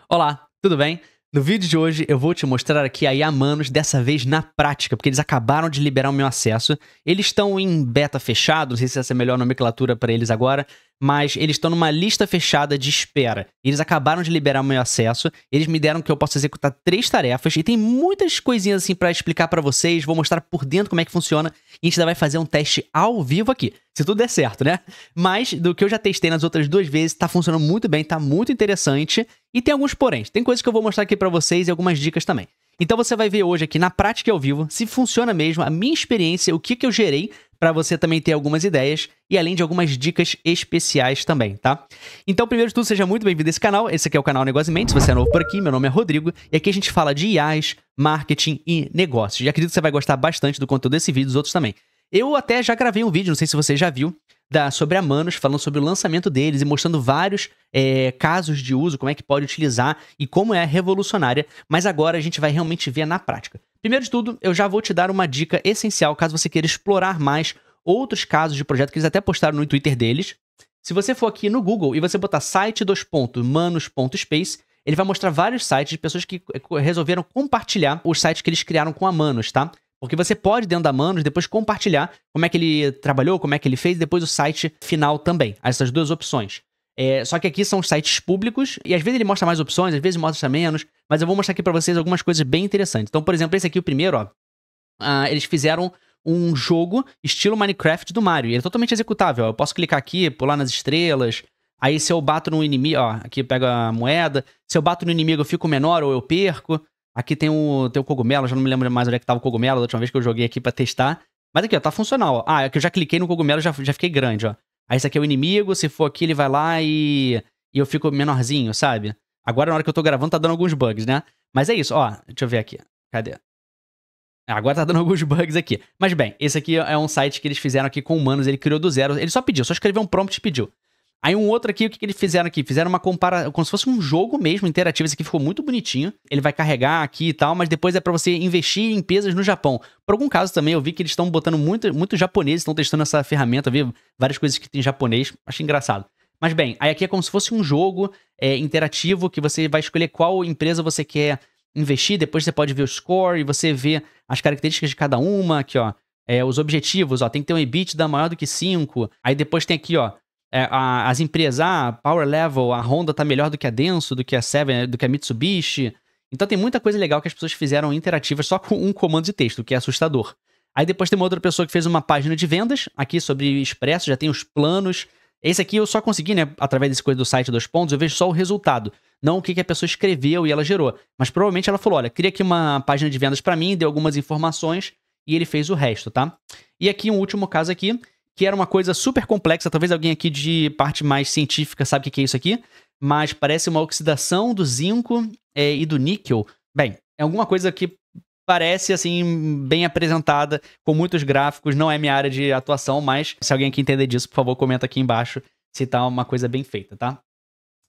Olá, tudo bem? No vídeo de hoje eu vou te mostrar aqui a IA Manos, dessa vez na prática, porque eles acabaram de liberar o meu acesso. Eles estão em beta fechado, não sei se essa é a melhor nomenclatura para eles agora, mas eles estão numa lista fechada de espera. Eles acabaram de liberar o meu acesso, eles me deram que eu posso executar 3 tarefas e tem muitas coisinhas assim para explicar para vocês, vou mostrar por dentro como é que funciona e a gente ainda vai fazer um teste ao vivo aqui, se tudo der certo, né? Mas do que eu já testei nas outras 2 vezes, tá funcionando muito bem, tá muito interessante e tem alguns poréns. Tem coisas que eu vou mostrar aqui para vocês e algumas dicas também. Então você vai ver hoje aqui na prática e ao vivo se funciona mesmo, a minha experiência, o que eu gerei, para você também ter algumas ideias e além de algumas dicas especiais também, tá? Então, primeiro de tudo, seja muito bem-vindo a esse canal. Esse aqui é o canal Negócio em Mente. Se você é novo por aqui, meu nome é Rodrigo e aqui a gente fala de IAs, marketing e negócios. E acredito que você vai gostar bastante do conteúdo desse vídeo e dos outros também. Eu até já gravei um vídeo, não sei se você já viu, sobre a Manos, falando sobre o lançamento deles e mostrando vários casos de uso, como é que pode utilizar e como é revolucionária, mas agora a gente vai realmente ver na prática. Primeiro de tudo, eu já vou te dar uma dica essencial caso você queira explorar mais outros casos de projeto que eles até postaram no Twitter deles. Se você for aqui no Google e você botar site:/manos.space, ele vai mostrar vários sites de pessoas que resolveram compartilhar os sites que eles criaram com a Manos, tá? Porque você pode, dentro da Manos, depois compartilhar como é que ele trabalhou, como é que ele fez, depois o site final também. Essas duas opções. Só que aqui são os sites públicos, e às vezes ele mostra mais opções, às vezes mostra menos, mas eu vou mostrar aqui pra vocês algumas coisas bem interessantes. Então, por exemplo, esse aqui, o primeiro, ó, eles fizeram um jogo estilo Minecraft do Mario, e ele é totalmente executável. Ó. Eu posso clicar aqui, pular nas estrelas, aí se eu bato no inimigo, ó, aqui pega a moeda, se eu bato no inimigo eu fico menor ou eu perco. Aqui tem o cogumelo, já não me lembro mais onde é que tava o cogumelo da última vez que eu joguei aqui pra testar. Mas aqui, ó, tá funcional, ó. Ah, é que eu já cliquei no cogumelo e já fiquei grande, ó. Aí esse aqui é o inimigo, se for aqui ele vai lá e eu fico menorzinho, sabe? Agora na hora que eu tô gravando tá dando alguns bugs, né? Mas é isso, ó, deixa eu ver aqui. Cadê? Agora tá dando alguns bugs aqui. Mas bem, esse aqui é um site que eles fizeram aqui com humanos, ele criou do zero. Ele só pediu, só escreveu um prompt e pediu. Aí um outro aqui, o que eles fizeram aqui? Fizeram uma comparação, como se fosse um jogo mesmo, interativo. Esse aqui ficou muito bonitinho. Ele vai carregar aqui e tal, mas depois é pra você investir em empresas no Japão. Por algum caso também, eu vi que eles estão botando muito japoneses, estão testando essa ferramenta, vi várias coisas que tem em japonês. Achei engraçado. Mas bem, aí aqui é como se fosse um jogo interativo, que você vai escolher qual empresa você quer investir, depois você pode ver o score e você vê as características de cada uma, aqui ó, os objetivos, ó, tem que ter um EBITDA maior do que 5, aí depois tem aqui ó, as empresas, Power Level, a Honda tá melhor do que a Denso, do que a Seven, do que a Mitsubishi, então tem muita coisa legal que as pessoas fizeram interativas só com um comando de texto, que é assustador. Aí depois tem uma outra pessoa que fez uma página de vendas, aqui sobre Expresso, já tem os planos. Esse aqui eu só consegui, né, através desse coisa do site 2 pontos, eu vejo só o resultado, não o que a pessoa escreveu e ela gerou. Mas provavelmente ela falou, olha, cria aqui uma página de vendas pra mim, deu algumas informações e ele fez o resto, tá? E aqui um último caso aqui, que era uma coisa super complexa, talvez alguém aqui de parte mais científica sabe o que é isso aqui, mas parece uma oxidação do zinco e do níquel. Bem, é alguma coisa que parece, assim, bem apresentada, com muitos gráficos, não é minha área de atuação, mas se alguém aqui entender disso, por favor, comenta aqui embaixo se tá uma coisa bem feita, tá?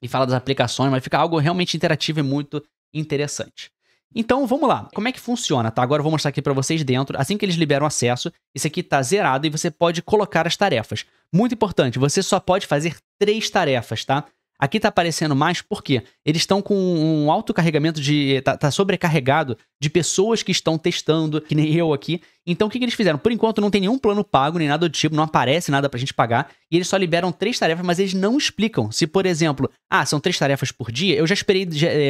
E fala das aplicações, mas fica algo realmente interativo e muito interessante. Então, vamos lá. Como é que funciona, tá? Agora eu vou mostrar aqui pra vocês dentro. Assim que eles liberam acesso, esse aqui tá zerado e você pode colocar as tarefas. Muito importante, você só pode fazer 3 tarefas, tá? Aqui tá aparecendo mais porque eles estão com um alto carregamento de... Tá sobrecarregado de pessoas que estão testando, que nem eu aqui. Então o que eles fizeram? Por enquanto não tem nenhum plano pago, nem nada do tipo, não aparece nada pra gente pagar. E eles só liberam 3 tarefas, mas eles não explicam. Se, por exemplo, são 3 tarefas por dia, eu já esperei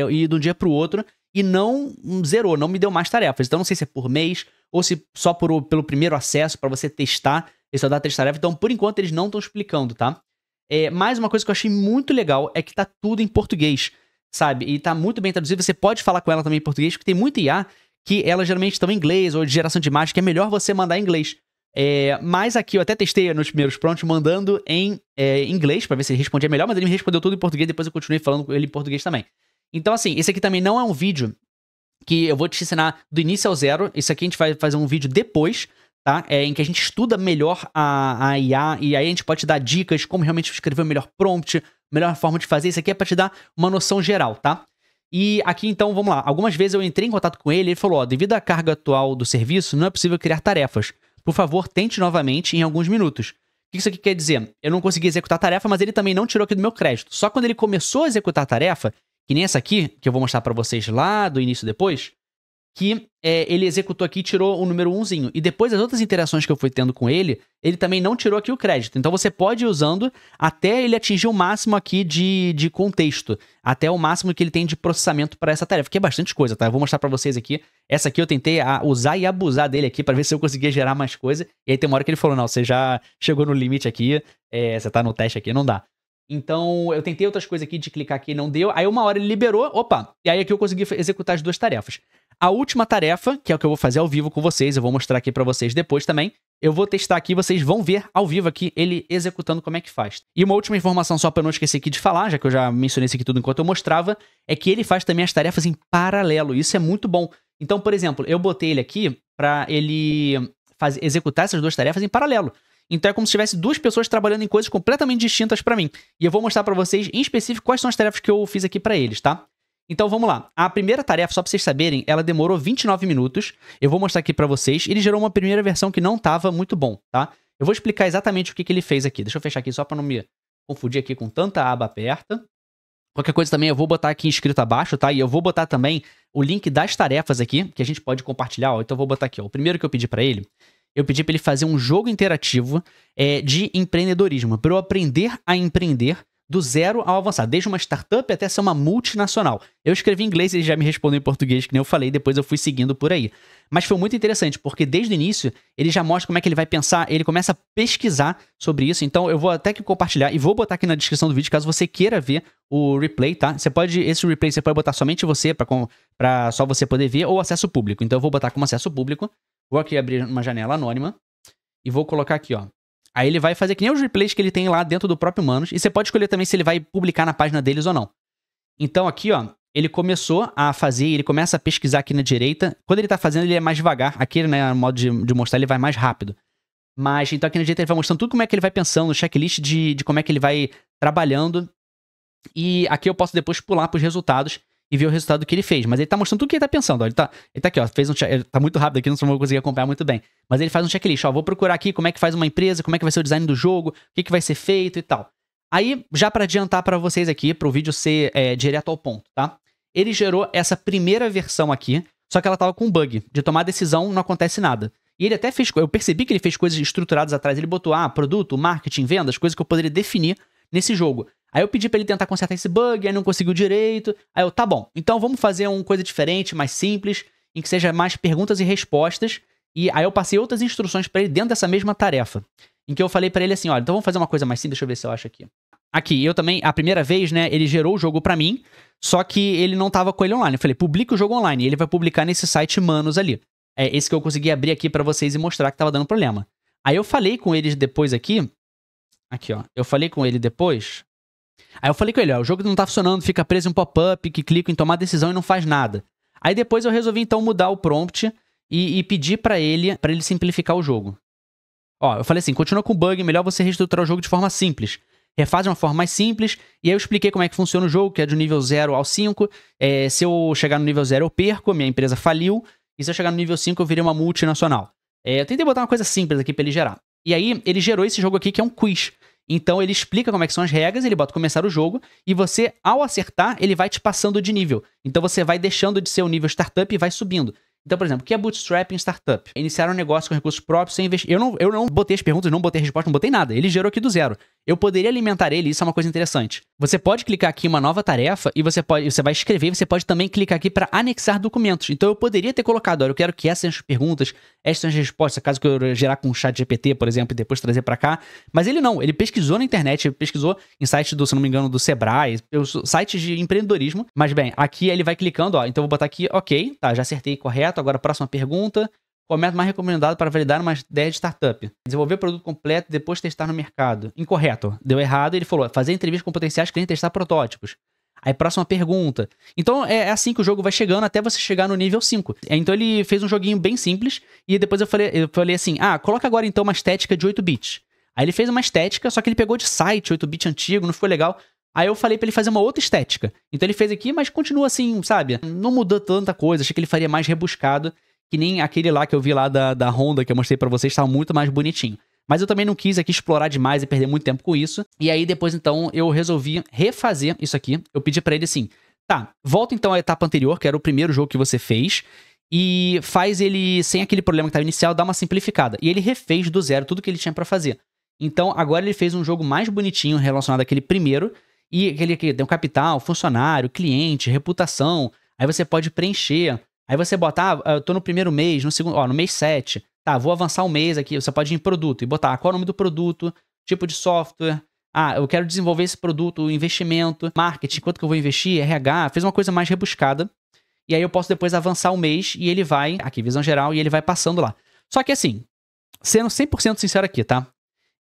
ir de um dia pro outro e não zerou, não me deu mais tarefas. Então não sei se é por mês ou se só pelo primeiro acesso pra você testar, ele só dá 3 tarefas. Então por enquanto eles não estão explicando, tá? Mais uma coisa que eu achei muito legal é que tá tudo em português, sabe? E tá muito bem traduzido, você pode falar com ela também em português, porque tem muita IA que elas geralmente estão em inglês, ou de geração de imagem, que é melhor você mandar em inglês. Mas aqui eu até testei nos primeiros prompts mandando em inglês, pra ver se ele respondia melhor, mas ele me respondeu tudo em português, depois eu continuei falando com ele em português também. Então assim, esse aqui também não é um vídeo que eu vou te ensinar do início ao zero, isso aqui a gente vai fazer um vídeo depois, tá? Em que a gente estuda melhor a IA e aí a gente pode te dar dicas como realmente escrever o melhor prompt, melhor forma de fazer. Isso aqui é pra te dar uma noção geral, tá? E aqui então, vamos lá. Algumas vezes eu entrei em contato com ele e ele falou, ó, devido à carga atual do serviço, não é possível criar tarefas. Por favor, tente novamente em alguns minutos. O que isso aqui quer dizer? Eu não consegui executar a tarefa, mas ele também não tirou aqui do meu crédito. Só quando ele começou a executar a tarefa, que nem essa aqui, que eu vou mostrar pra vocês lá do início depois, que ele executou aqui e tirou o número 1zinho. E depois das outras interações que eu fui tendo com ele também não tirou aqui o crédito. Então você pode ir usando até ele atingir o máximo aqui de contexto, até o máximo que ele tem de processamento para essa tarefa, que é bastante coisa, tá? Eu vou mostrar para vocês aqui. Essa aqui eu tentei usar e abusar dele aqui para ver se eu conseguia gerar mais coisa. E aí tem uma hora que ele falou, não, você já chegou no limite aqui, você tá no teste aqui, não dá. Então, eu tentei outras coisas aqui de clicar aqui, não deu. Aí uma hora ele liberou, opa, e aí aqui eu consegui executar as 2 tarefas. A última tarefa, que é o que eu vou fazer ao vivo com vocês, eu vou mostrar aqui pra vocês depois também. Eu vou testar aqui, vocês vão ver ao vivo aqui ele executando como é que faz. E uma última informação só pra eu não esquecer aqui de falar, já que eu já mencionei isso aqui tudo enquanto eu mostrava, é que ele faz também as tarefas em paralelo. Isso é muito bom. Então, por exemplo, eu botei ele aqui pra ele executar essas 2 tarefas em paralelo. Então é como se tivesse 2 pessoas trabalhando em coisas completamente distintas pra mim. E eu vou mostrar pra vocês em específico quais são as tarefas que eu fiz aqui pra eles, tá? Então vamos lá. A primeira tarefa, só pra vocês saberem, ela demorou 29 minutos. Eu vou mostrar aqui pra vocês. Ele gerou uma primeira versão que não tava muito bom, tá? Eu vou explicar exatamente o que ele fez aqui. Deixa eu fechar aqui só pra não me confundir aqui com tanta aba aberta. Qualquer coisa também eu vou botar aqui escrito abaixo, tá? E eu vou botar também o link das tarefas aqui, que a gente pode compartilhar, ó. Então eu vou botar aqui, ó. O primeiro que eu pedi pra ele, eu pedi pra ele fazer um jogo interativo de empreendedorismo, pra eu aprender a empreender do zero ao avançar, desde uma startup até ser uma multinacional. Eu escrevi em inglês e ele já me respondeu em português, que nem eu falei, depois eu fui seguindo por aí. Mas foi muito interessante, porque desde o início ele já mostra como é que ele vai pensar, ele começa a pesquisar sobre isso, então eu vou até que compartilhar e vou botar aqui na descrição do vídeo, caso você queira ver o replay, tá? Esse replay você pode botar somente você, pra só você poder ver, ou acesso público. Então eu vou botar como acesso público, vou aqui abrir uma janela anônima e vou colocar aqui, ó. Aí ele vai fazer que nem os replays que ele tem lá dentro do próprio Manos. E você pode escolher também se ele vai publicar na página deles ou não. Então aqui, ó, ele começou a fazer, ele começa a pesquisar aqui na direita. Quando ele tá fazendo, ele é mais devagar. Aqui, né, no modo de mostrar, ele vai mais rápido. Mas, então aqui na direita ele vai mostrando tudo como é que ele vai pensando, o checklist de como é que ele vai trabalhando. E aqui eu posso depois pular pros resultados e ver o resultado que ele fez. Mas ele tá mostrando tudo o que ele tá pensando, ó. Ele tá aqui, ó, ele tá muito rápido aqui, não vou conseguir acompanhar muito bem. Mas ele faz um checklist, ó, vou procurar aqui como é que faz uma empresa, como é que vai ser o design do jogo, o que vai ser feito e tal. Aí, já pra adiantar pra vocês aqui, pro vídeo ser direto ao ponto, tá? Ele gerou essa primeira versão aqui, só que ela tava com um bug. De tomar decisão, não acontece nada. E ele até fez, eu percebi que ele fez coisas estruturadas atrás, ele botou, produto, marketing, vendas, coisas que eu poderia definir nesse jogo. Aí eu pedi pra ele tentar consertar esse bug, aí não conseguiu direito. Aí eu, tá bom, então vamos fazer uma coisa diferente, mais simples, em que seja mais perguntas e respostas. E aí eu passei outras instruções pra ele dentro dessa mesma tarefa. Em que eu falei pra ele assim, olha, então vamos fazer uma coisa mais simples, deixa eu ver se eu acho aqui. Aqui, eu também, a primeira vez, né, ele gerou o jogo pra mim, só que ele não tava com ele online. Eu falei, publica o jogo online, e ele vai publicar nesse site Manos ali. É esse que eu consegui abrir aqui pra vocês e mostrar que tava dando problema. Aí eu falei com eles depois aqui, ó, eu falei com ele depois... Aí eu falei com ele, ó, o jogo não tá funcionando, fica preso em um pop-up, que clica em tomar decisão e não faz nada. Aí depois eu resolvi então mudar o prompt e pedir pra ele simplificar o jogo. Ó, eu falei assim, continua com o bug, melhor você reestruturar o jogo de forma simples. Refaz de uma forma mais simples, e aí eu expliquei como é que funciona o jogo, que é do nível 0 ao 5. Se eu chegar no nível 0 eu perco, minha empresa faliu, e se eu chegar no nível 5 eu virei uma multinacional. Eu tentei botar uma coisa simples aqui pra ele gerar. E aí ele gerou esse jogo aqui que é um quiz. Então ele explica como é que são as regras, ele bota começar o jogo, e você, ao acertar, ele vai te passando de nível. Então você vai deixando de ser o nível startup e vai subindo. Então, por exemplo, o que é bootstrap em startup? Iniciar um negócio com recursos próprios sem investir. Eu não botei as perguntas, não botei a resposta, não botei nada. Ele gerou aqui do zero. Eu poderia alimentar ele, isso é uma coisa interessante. Você pode clicar aqui em uma nova tarefa e você vai escrever, você pode também clicar aqui para anexar documentos. Então eu poderia ter colocado, olha, eu quero que essas perguntas, essas respostas, caso que eu gerar com o chat GPT, por exemplo, e depois trazer para cá. Mas ele não, ele pesquisou na internet, pesquisou em sites se não me engano, do Sebrae, sites de empreendedorismo. Mas bem, aqui ele vai clicando, ó, então eu vou botar aqui, ok, tá, já acertei correto. Agora, próxima pergunta. Qual é o método mais recomendado para validar uma ideia de startup? Desenvolver o produto completo e depois testar no mercado. Incorreto. Deu errado. Ele falou, fazer entrevista com potenciais clientes e testar protótipos. Aí, próxima pergunta. Então, é assim que o jogo vai chegando até você chegar no nível 5. Então, ele fez um joguinho bem simples. E depois eu falei assim, coloca agora então uma estética de 8 bits. Aí ele fez uma estética, só que ele pegou de site 8 bit antigo, não ficou legal. Aí eu falei pra ele fazer uma outra estética. Então ele fez aqui, mas continua assim, sabe? Não mudou tanta coisa, achei que ele faria mais rebuscado, que nem aquele lá que eu vi lá da Honda, que eu mostrei pra vocês, estava muito mais bonitinho. Mas eu também não quis aqui explorar demais e perder muito tempo com isso. E aí depois então eu resolvi refazer isso aqui. Eu pedi pra ele assim, Tá, volta então à etapa anterior, que era o primeiro jogo que você fez, e faz ele, sem aquele problema que estava inicial, dar uma simplificada. E ele refez do zero tudo que ele tinha pra fazer. Então, agora ele fez um jogo mais bonitinho relacionado àquele primeiro, e aquele que tem um capital, funcionário, cliente, reputação, aí você pode preencher, aí você bota, eu tô no primeiro mês, no segundo, no mês 7, tá, vou avançar um mês aqui, você pode ir em produto e botar qual é o nome do produto, tipo de software, eu quero desenvolver esse produto, investimento, marketing, quanto que eu vou investir, RH, fez uma coisa mais rebuscada, e aí eu posso depois avançar um mês e ele vai, aqui, visão geral, e ele vai passando lá. Só que assim, sendo 100% sincero aqui, tá?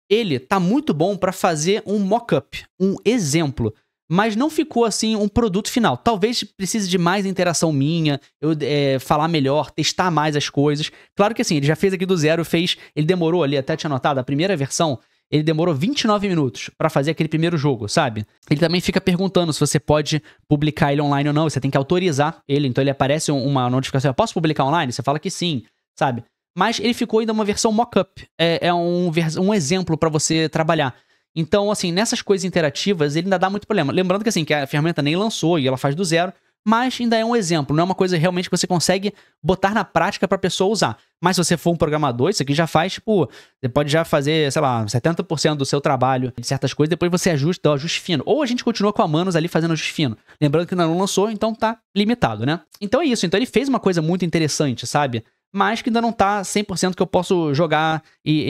Ele tá muito bom pra fazer um mock-up, um exemplo, mas não ficou assim um produto final. Talvez precise de mais interação minha, eu falar melhor, testar mais as coisas. Claro que assim, ele já fez aqui do zero, ele demorou ali, até tinha anotado, a primeira versão, ele demorou 29 minutos pra fazer aquele primeiro jogo, sabe? Ele também fica perguntando se você pode publicar ele online ou não, você tem que autorizar ele, então ele aparece uma notificação, eu posso publicar online? Você fala que sim, sabe? Mas ele ficou ainda uma versão mock-up. É um exemplo para você trabalhar. Então, assim, nessas coisas interativas, ele ainda dá muito problema. Lembrando que, assim, que a ferramenta nem lançou e ela faz do zero, mas ainda é um exemplo. Não é uma coisa realmente que você consegue botar na prática pra pessoa usar. Mas se você for um programador, isso aqui já faz, tipo, você pode já fazer, sei lá, 70% do seu trabalho de certas coisas, depois você ajusta, dá o ajuste fino. Ou a gente continua com a Manos ali fazendo ajuste fino. Lembrando que ainda não lançou, então tá limitado, né? Então é isso. Então ele fez uma coisa muito interessante, sabe? Mas que ainda não tá 100% que eu posso jogar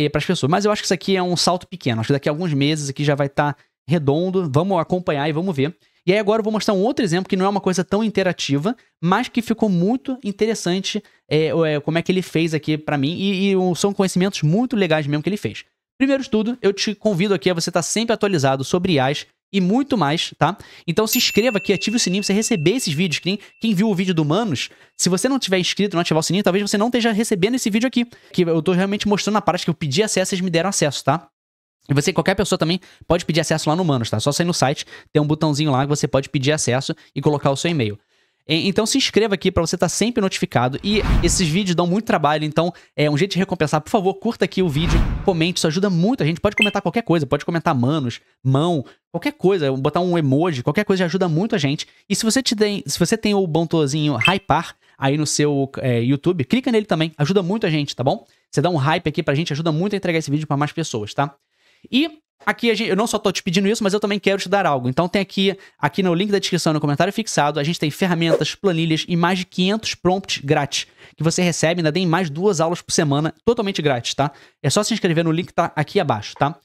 pras pessoas. Mas eu acho que isso aqui é um salto pequeno. Acho que daqui a alguns meses aqui já vai estar redondo. Vamos acompanhar e vamos ver. E aí agora eu vou mostrar um outro exemplo que não é uma coisa tão interativa, mas que ficou muito interessante como é que ele fez aqui pra mim. E são conhecimentos muito legais mesmo que ele fez. Primeiro de tudo, eu te convido aqui a você estar sempre atualizado sobre IAs e muito mais, tá? Então se inscreva aqui, ative o sininho pra você receber esses vídeos. Quem viu o vídeo do Manos, se você não tiver inscrito, não ativar o sininho, talvez você não esteja recebendo esse vídeo aqui. Que eu tô realmente mostrando na parte que eu pedi acesso e eles me deram acesso, tá? E você, qualquer pessoa também pode pedir acesso lá no Manos, tá? Só sair no site, tem um botãozinho lá que você pode pedir acesso e colocar o seu e-mail. Então se inscreva aqui pra você estar sempre notificado. E esses vídeos dão muito trabalho, então é um jeito de recompensar. Por favor, curta aqui o vídeo, comente, isso ajuda muito a gente. Pode comentar qualquer coisa, pode comentar Manos, mão, qualquer coisa, botar um emoji, qualquer coisa já ajuda muito a gente. E se você tem o botãozinho hypar aí no seu YouTube, clica nele também, ajuda muito a gente, tá bom? Você dá um hype aqui pra gente, ajuda muito a entregar esse vídeo pra mais pessoas, tá? E aqui eu não só tô te pedindo isso, mas eu também quero te dar algo. Então tem aqui no link da descrição, no comentário fixado, a gente tem ferramentas, planilhas e mais de 500 prompts grátis que você recebe, ainda tem mais 2 aulas por semana, totalmente grátis, tá? É só se inscrever no link que tá aqui abaixo, tá?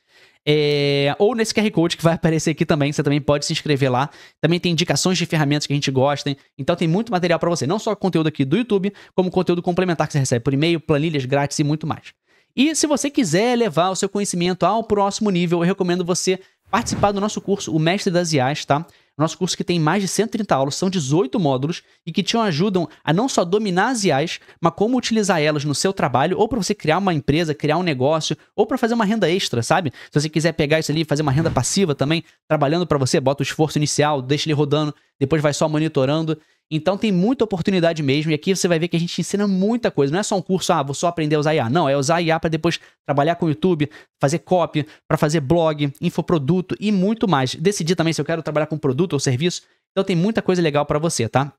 Ou nesse QR Code que vai aparecer aqui também, você também pode se inscrever lá. Também tem indicações de ferramentas que a gente gosta, então tem muito material pra você, não só conteúdo aqui do YouTube, como conteúdo complementar que você recebe por e-mail, planilhas grátis e muito mais. E se você quiser levar o seu conhecimento ao próximo nível, eu recomendo você participar do nosso curso, o Mestre das IAs, tá? Nosso curso que tem mais de 130 aulas, são 18 módulos e que te ajudam a não só dominar as IAs, mas como utilizar elas no seu trabalho, ou para você criar uma empresa, criar um negócio, ou para fazer uma renda extra, sabe? Se você quiser pegar isso ali e fazer uma renda passiva também, trabalhando para você, bota o esforço inicial, deixa ele rodando, depois vai só monitorando. Então tem muita oportunidade mesmo, e aqui você vai ver que a gente ensina muita coisa. Não é só um curso, vou só aprender a usar IA. Não, é usar IA para depois trabalhar com o YouTube, fazer copy, para fazer blog, infoproduto e muito mais. Decidir também se eu quero trabalhar com produto ou serviço. Então tem muita coisa legal para você, tá?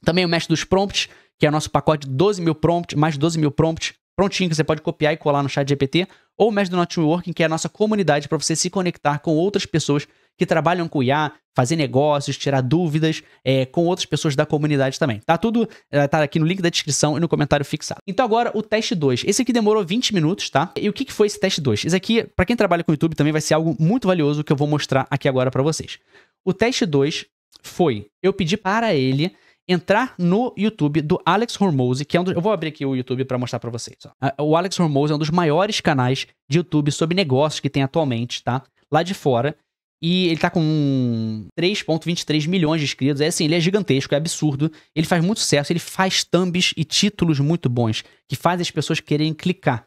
Também o Mestre dos Prompts, que é o nosso pacote de 12 mil prompts, mais de 12 mil prompts, prontinho, que você pode copiar e colar no ChatGPT. Ou o Mestre do Networking, que é a nossa comunidade para você se conectar com outras pessoas que trabalham com IA, fazer negócios, tirar dúvidas com outras pessoas da comunidade também. Tá tudo tá aqui no link da descrição e no comentário fixado. Então agora o teste 2. Esse aqui demorou 20 minutos, tá? E o que foi esse teste 2? Esse aqui, para quem trabalha com YouTube, também vai ser algo muito valioso que eu vou mostrar aqui agora para vocês. O teste 2 foi, eu pedi para ele entrar no YouTube do Alex Hormozi, que é eu vou abrir aqui o YouTube para mostrar para vocês. Ó. O Alex Hormozi é um dos maiores canais de YouTube sobre negócios que tem atualmente, tá? Lá de fora. E ele tá com 3,23 milhões de inscritos. É assim, ele é gigantesco, é absurdo. Ele faz muito sucesso, ele faz thumbs e títulos muito bons, que fazem as pessoas quererem clicar.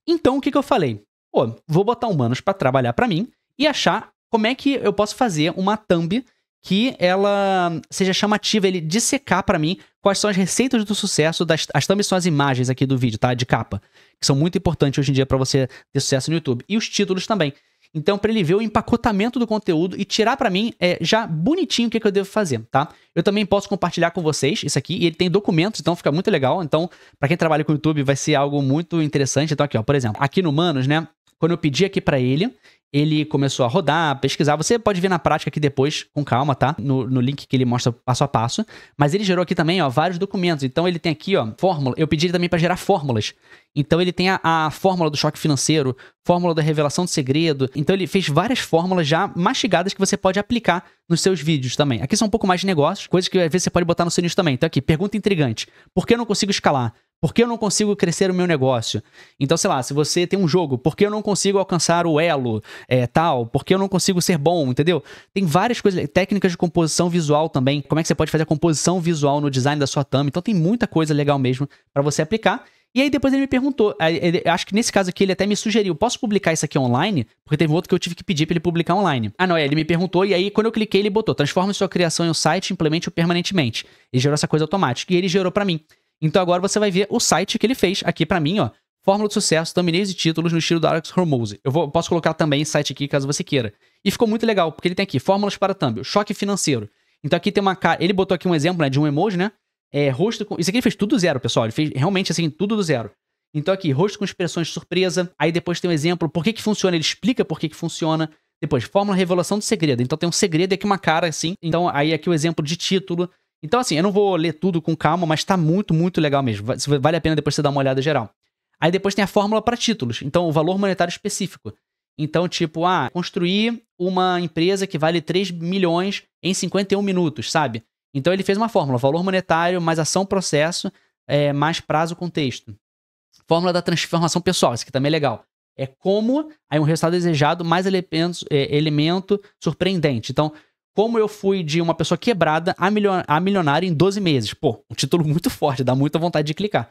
Então, o que eu falei? Pô, vou botar humanos pra trabalhar pra mim e achar como é que eu posso fazer uma thumb que ela seja chamativa, ele dissecar pra mim quais são as receitas do sucesso. As thumbs são as imagens aqui do vídeo, tá? De capa, que são muito importantes hoje em dia pra você ter sucesso no YouTube. E os títulos também. Então, para ele ver o empacotamento do conteúdo e tirar para mim já bonitinho o que eu devo fazer, tá? Eu também posso compartilhar com vocês isso aqui, e ele tem documentos, então fica muito legal. Então, para quem trabalha com o YouTube, vai ser algo muito interessante. Então, aqui, ó, por exemplo, aqui no Manos, né? Quando eu pedi aqui para ele começou a rodar, pesquisar. Você pode ver na prática aqui depois, com calma, tá? No link que ele mostra passo a passo. Mas ele gerou aqui também, ó, vários documentos. Então ele tem aqui, ó, fórmula. Eu pedi ele também para gerar fórmulas. Então ele tem a fórmula do choque financeiro, fórmula da revelação do segredo. Então ele fez várias fórmulas já mastigadas que você pode aplicar nos seus vídeos também. Aqui são um pouco mais de negócios, coisas que às vezes você pode botar no seu nicho também. Então aqui, pergunta intrigante. Por que eu não consigo escalar? Por que eu não consigo crescer o meu negócio? Então, sei lá, se você tem um jogo, por que eu não consigo alcançar o elo tal? Por que eu não consigo ser bom, entendeu? Tem várias coisas, técnicas de composição visual também. Como é que você pode fazer a composição visual no design da sua thumb? Então tem muita coisa legal mesmo para você aplicar. E aí depois ele me perguntou, acho que nesse caso aqui ele até me sugeriu, posso publicar isso aqui online? Porque teve outro que eu tive que pedir para ele publicar online. Ah não, ele me perguntou e aí quando eu cliquei ele botou, transforme sua criação em um site e implemente-o permanentemente. Ele gerou essa coisa automática e ele gerou para mim. Então agora você vai ver o site que ele fez aqui pra mim, ó. Fórmula de sucesso, thumbnails e títulos no estilo do Alex Hormozi. Posso colocar também esse site aqui caso você queira. E ficou muito legal, porque ele tem aqui fórmulas para thumb, choque financeiro. Então aqui tem uma cara, ele botou aqui um exemplo, né, de um emoji, né? Rosto com... Isso aqui ele fez tudo do zero, pessoal. Ele fez realmente assim, tudo do zero. Então aqui, rosto com expressões de surpresa. Aí depois tem um exemplo, por que funciona, ele explica por que funciona. Depois, fórmula revelação do segredo. Então tem um segredo e aqui uma cara assim. Então aí aqui o exemplo de título. Então, assim, eu não vou ler tudo com calma, mas tá muito, muito legal mesmo. Vale a pena depois você dar uma olhada geral. Aí depois tem a fórmula para títulos. Então, o valor monetário específico. Então, tipo, construir uma empresa que vale 3 milhões em 51 minutos, sabe? Então, ele fez uma fórmula. Valor monetário mais ação processo mais prazo contexto. Fórmula da transformação pessoal. Isso aqui também é legal. É como aí um resultado desejado mais elemento surpreendente. Então, como eu fui de uma pessoa quebrada a milionária em 12 meses. Pô, um título muito forte, dá muita vontade de clicar.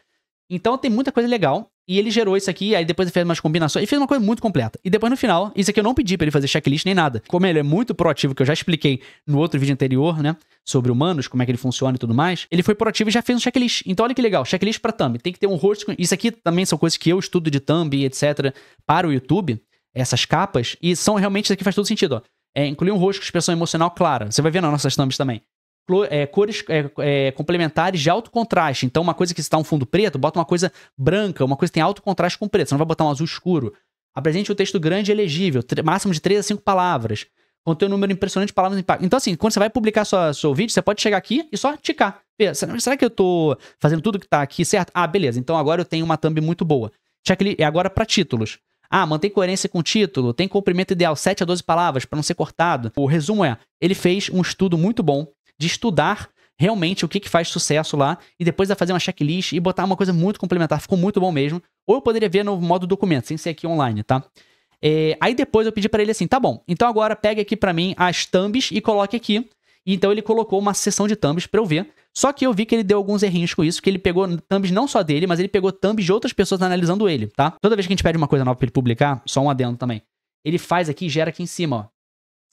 Então tem muita coisa legal. E ele gerou isso aqui, aí depois ele fez umas combinações. E fez uma coisa muito completa. E depois no final, isso aqui eu não pedi pra ele fazer checklist nem nada. Como ele é muito proativo, que eu já expliquei no outro vídeo anterior, né? Sobre humanos, como é que ele funciona e tudo mais. Ele foi proativo e já fez um checklist. Então olha que legal, checklist pra thumb. Tem que ter um rosto... Isso aqui também são coisas que eu estudo de thumb, etc. Para o YouTube. Essas capas. E são realmente, isso aqui faz todo sentido, ó. Incluir um rosto com expressão emocional clara. Você vai ver nas nossas thumbs também. Cores complementares de alto contraste. Então, uma coisa que está um fundo preto, bota uma coisa branca, uma coisa que tem alto contraste com preto. Você não vai botar um azul escuro. Apresente um texto grande e elegível, máximo de 3 a 5 palavras. Contém um número impressionante de palavras no impacto. Então, assim, quando você vai publicar seu vídeo, você pode chegar aqui e só ticar. Será que eu tô fazendo tudo que tá aqui certo? Ah, beleza. Então agora eu tenho uma thumb muito boa. Checklist agora para títulos. Mantém coerência com o título, tem comprimento ideal 7 a 12 palavras para não ser cortado. O resumo ele fez um estudo muito bom de estudar realmente o que faz sucesso lá e depois fazer uma checklist e botar uma coisa muito complementar. Ficou muito bom mesmo. Ou eu poderia ver no modo documento, sem ser aqui online, tá? Aí depois eu pedi para ele assim, tá bom, então agora pegue aqui para mim as thumbs e coloque aqui. E então ele colocou uma seção de thumbs pra eu ver. Só que eu vi que ele deu alguns errinhos com isso, que ele pegou thumbs não só dele, mas ele pegou thumbs de outras pessoas analisando ele, tá? Toda vez que a gente pede uma coisa nova pra ele publicar, só um adendo também, ele faz aqui e gera aqui em cima, ó.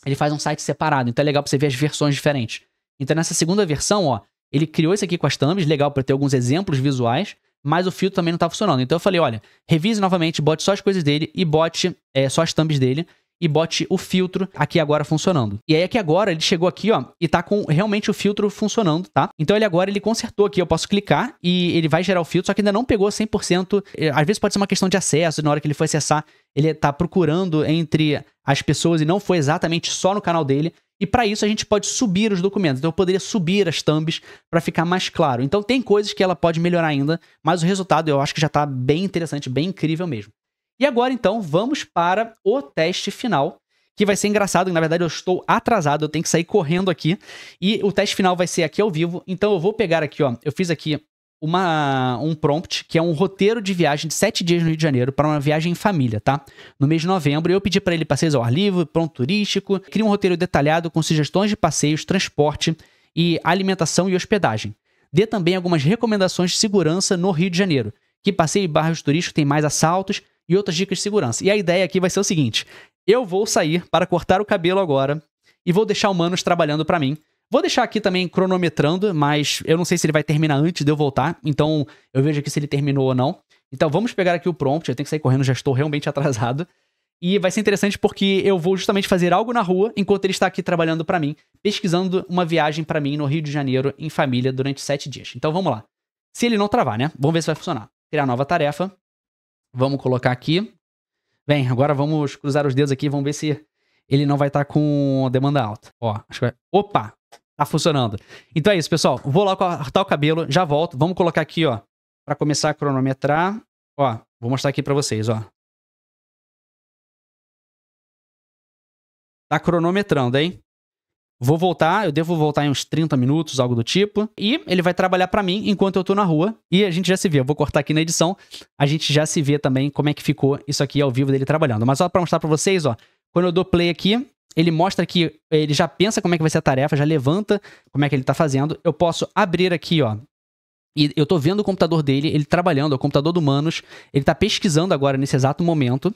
Ele faz um site separado, então é legal pra você ver as versões diferentes. Então nessa segunda versão, ó, ele criou isso aqui com as thumbs, legal pra ter alguns exemplos visuais, mas o filtro também não tá funcionando. Então eu falei, olha, revise novamente, bote só as coisas dele e bote só as thumbs dele. E bote o filtro aqui agora funcionando. E aí aqui agora ele chegou aqui, ó, e tá com realmente o filtro funcionando, tá? Então ele consertou aqui, eu posso clicar e ele vai gerar o filtro, só que ainda não pegou 100%. Às vezes pode ser uma questão de acesso, na hora que ele for acessar, ele tá procurando entre as pessoas e não foi exatamente só no canal dele. E para isso a gente pode subir os documentos. Então eu poderia subir as thumbs para ficar mais claro. Então tem coisas que ela pode melhorar ainda, mas o resultado eu acho que já tá bem interessante, bem incrível mesmo. E agora, então, vamos para o teste final, que vai ser engraçado. Na verdade, eu estou atrasado, eu tenho que sair correndo aqui. E o teste final vai ser aqui ao vivo. Então, eu vou pegar aqui, ó. Eu fiz aqui um prompt, que é um roteiro de viagem de 7 dias no Rio de Janeiro para uma viagem em família, tá? No mês de novembro. Eu pedi para ele passeios ao ar livre, ponto turístico. Cria um roteiro detalhado com sugestões de passeios, transporte e alimentação e hospedagem. Dê também algumas recomendações de segurança no Rio de Janeiro. Que passeio e bairros turísticos tem mais assaltos e outras dicas de segurança. E a ideia aqui vai ser o seguinte, eu vou sair para cortar o cabelo agora e vou deixar o Manos trabalhando para mim. Vou deixar aqui também cronometrando, mas eu não sei se ele vai terminar antes de eu voltar, então eu vejo aqui se ele terminou ou não. Então vamos pegar aqui o prompt, eu tenho que sair correndo, já estou realmente atrasado. E vai ser interessante porque eu vou justamente fazer algo na rua enquanto ele está aqui trabalhando pra mim, pesquisando uma viagem pra mim no Rio de Janeiro em família durante 7 dias. Então vamos lá. Se ele não travar, né? Vamos ver se vai funcionar. Criar nova tarefa. Vamos colocar aqui. Bem, agora vamos cruzar os dedos aqui, vamos ver se ele não vai estar com demanda alta. Ó, acho que vai... Opa! Tá funcionando. Então é isso, pessoal. Vou lá cortar o cabelo, já volto. Vamos colocar aqui, ó, pra começar a cronometrar. Ó, vou mostrar aqui pra vocês, ó. Tá cronometrando, hein? Vou voltar, eu devo voltar em uns 30 minutos, algo do tipo. E ele vai trabalhar pra mim enquanto eu tô na rua. E a gente já se vê. Eu vou cortar aqui na edição. A gente já se vê também como é que ficou isso aqui ao vivo dele trabalhando. Mas só pra mostrar pra vocês, ó. Quando eu dou play aqui, ele mostra que ele já pensa como é que vai ser a tarefa, já levanta como é que ele tá fazendo. Eu posso abrir aqui, ó. E eu tô vendo o computador dele, ele trabalhando, é o computador do Manos. Ele tá pesquisando agora nesse exato momento.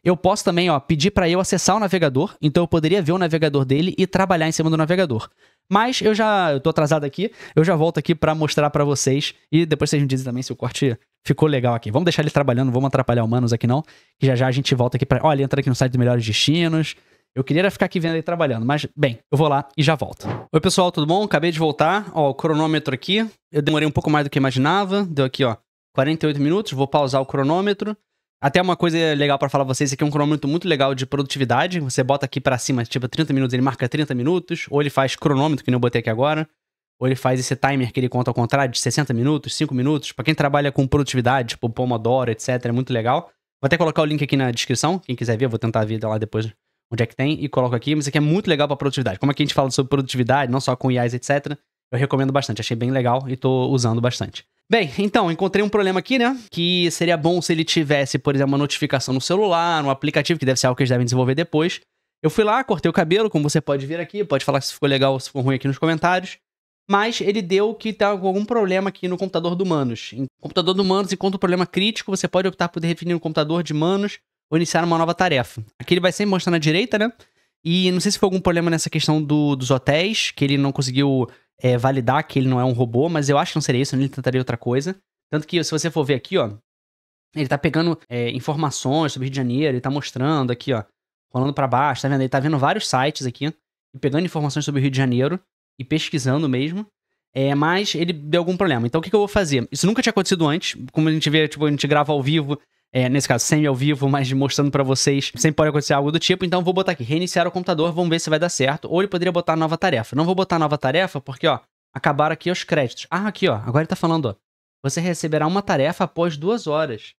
Eu posso também, ó, pedir pra eu acessar o navegador. Então eu poderia ver o navegador dele e trabalhar em cima do navegador. Mas eu tô atrasado aqui, eu já volto aqui pra mostrar pra vocês. E depois vocês me dizem também se o corte ficou legal aqui. Vamos deixar ele trabalhando, não vamos atrapalhar o Manos aqui não. Que já já a gente volta aqui pra... Ó, ele entra aqui no site dos Melhores Destinos. Eu queria ficar aqui vendo ele trabalhando, mas, bem, eu vou lá e já volto. Oi, pessoal, tudo bom? Acabei de voltar. Ó, o cronômetro aqui. Eu demorei um pouco mais do que imaginava. Deu aqui, ó, 48 minutos. Vou pausar o cronômetro. Até uma coisa legal pra falar pra vocês, esse aqui é um cronômetro muito legal de produtividade. Você bota aqui pra cima, tipo, 30 minutos, ele marca 30 minutos. Ou ele faz cronômetro, que nem eu botei aqui agora. Ou ele faz esse timer que ele conta ao contrário, de 60 minutos, 5 minutos. Pra quem trabalha com produtividade, tipo Pomodoro, etc, é muito legal. Vou até colocar o link aqui na descrição. Quem quiser ver, eu vou tentar ver lá depois onde é que tem, e coloco aqui, mas isso aqui é muito legal pra produtividade. Como aqui a gente fala sobre produtividade, não só com IAs, etc., eu recomendo bastante, achei bem legal e tô usando bastante. Bem, então, encontrei um problema aqui, né, que seria bom se ele tivesse, por exemplo, uma notificação no celular, um aplicativo, que deve ser algo que eles devem desenvolver depois. Eu fui lá, cortei o cabelo, como você pode ver aqui, pode falar se ficou legal ou se ficou ruim aqui nos comentários, mas ele deu que tá com algum problema aqui no computador do Manos. No computador do Manos, enquanto um problema crítico, você pode optar por definir um computador de Manos ou iniciar uma nova tarefa. Aqui ele vai sempre mostrar na direita, né? E não sei se foi algum problema nessa questão dos hotéis, que ele não conseguiu validar que ele não é um robô, mas eu acho que não seria isso, ele tentaria outra coisa. Tanto que, se você for ver aqui, ó, ele tá pegando informações sobre o Rio de Janeiro, ele tá mostrando aqui, ó, rolando pra baixo, tá vendo? Ele tá vendo vários sites aqui, e pegando informações sobre o Rio de Janeiro, e pesquisando mesmo. Mas ele deu algum problema. Então o que eu vou fazer? Isso nunca tinha acontecido antes, como a gente vê, tipo, a gente grava ao vivo, nesse caso, semi ao vivo, mas mostrando pra vocês, sempre pode acontecer algo do tipo, então vou botar aqui, reiniciar o computador, vamos ver se vai dar certo, ou ele poderia botar nova tarefa. Não vou botar nova tarefa porque, ó, acabaram aqui os créditos. Ah, aqui, ó, agora ele tá falando, ó, você receberá uma tarefa após 2 horas.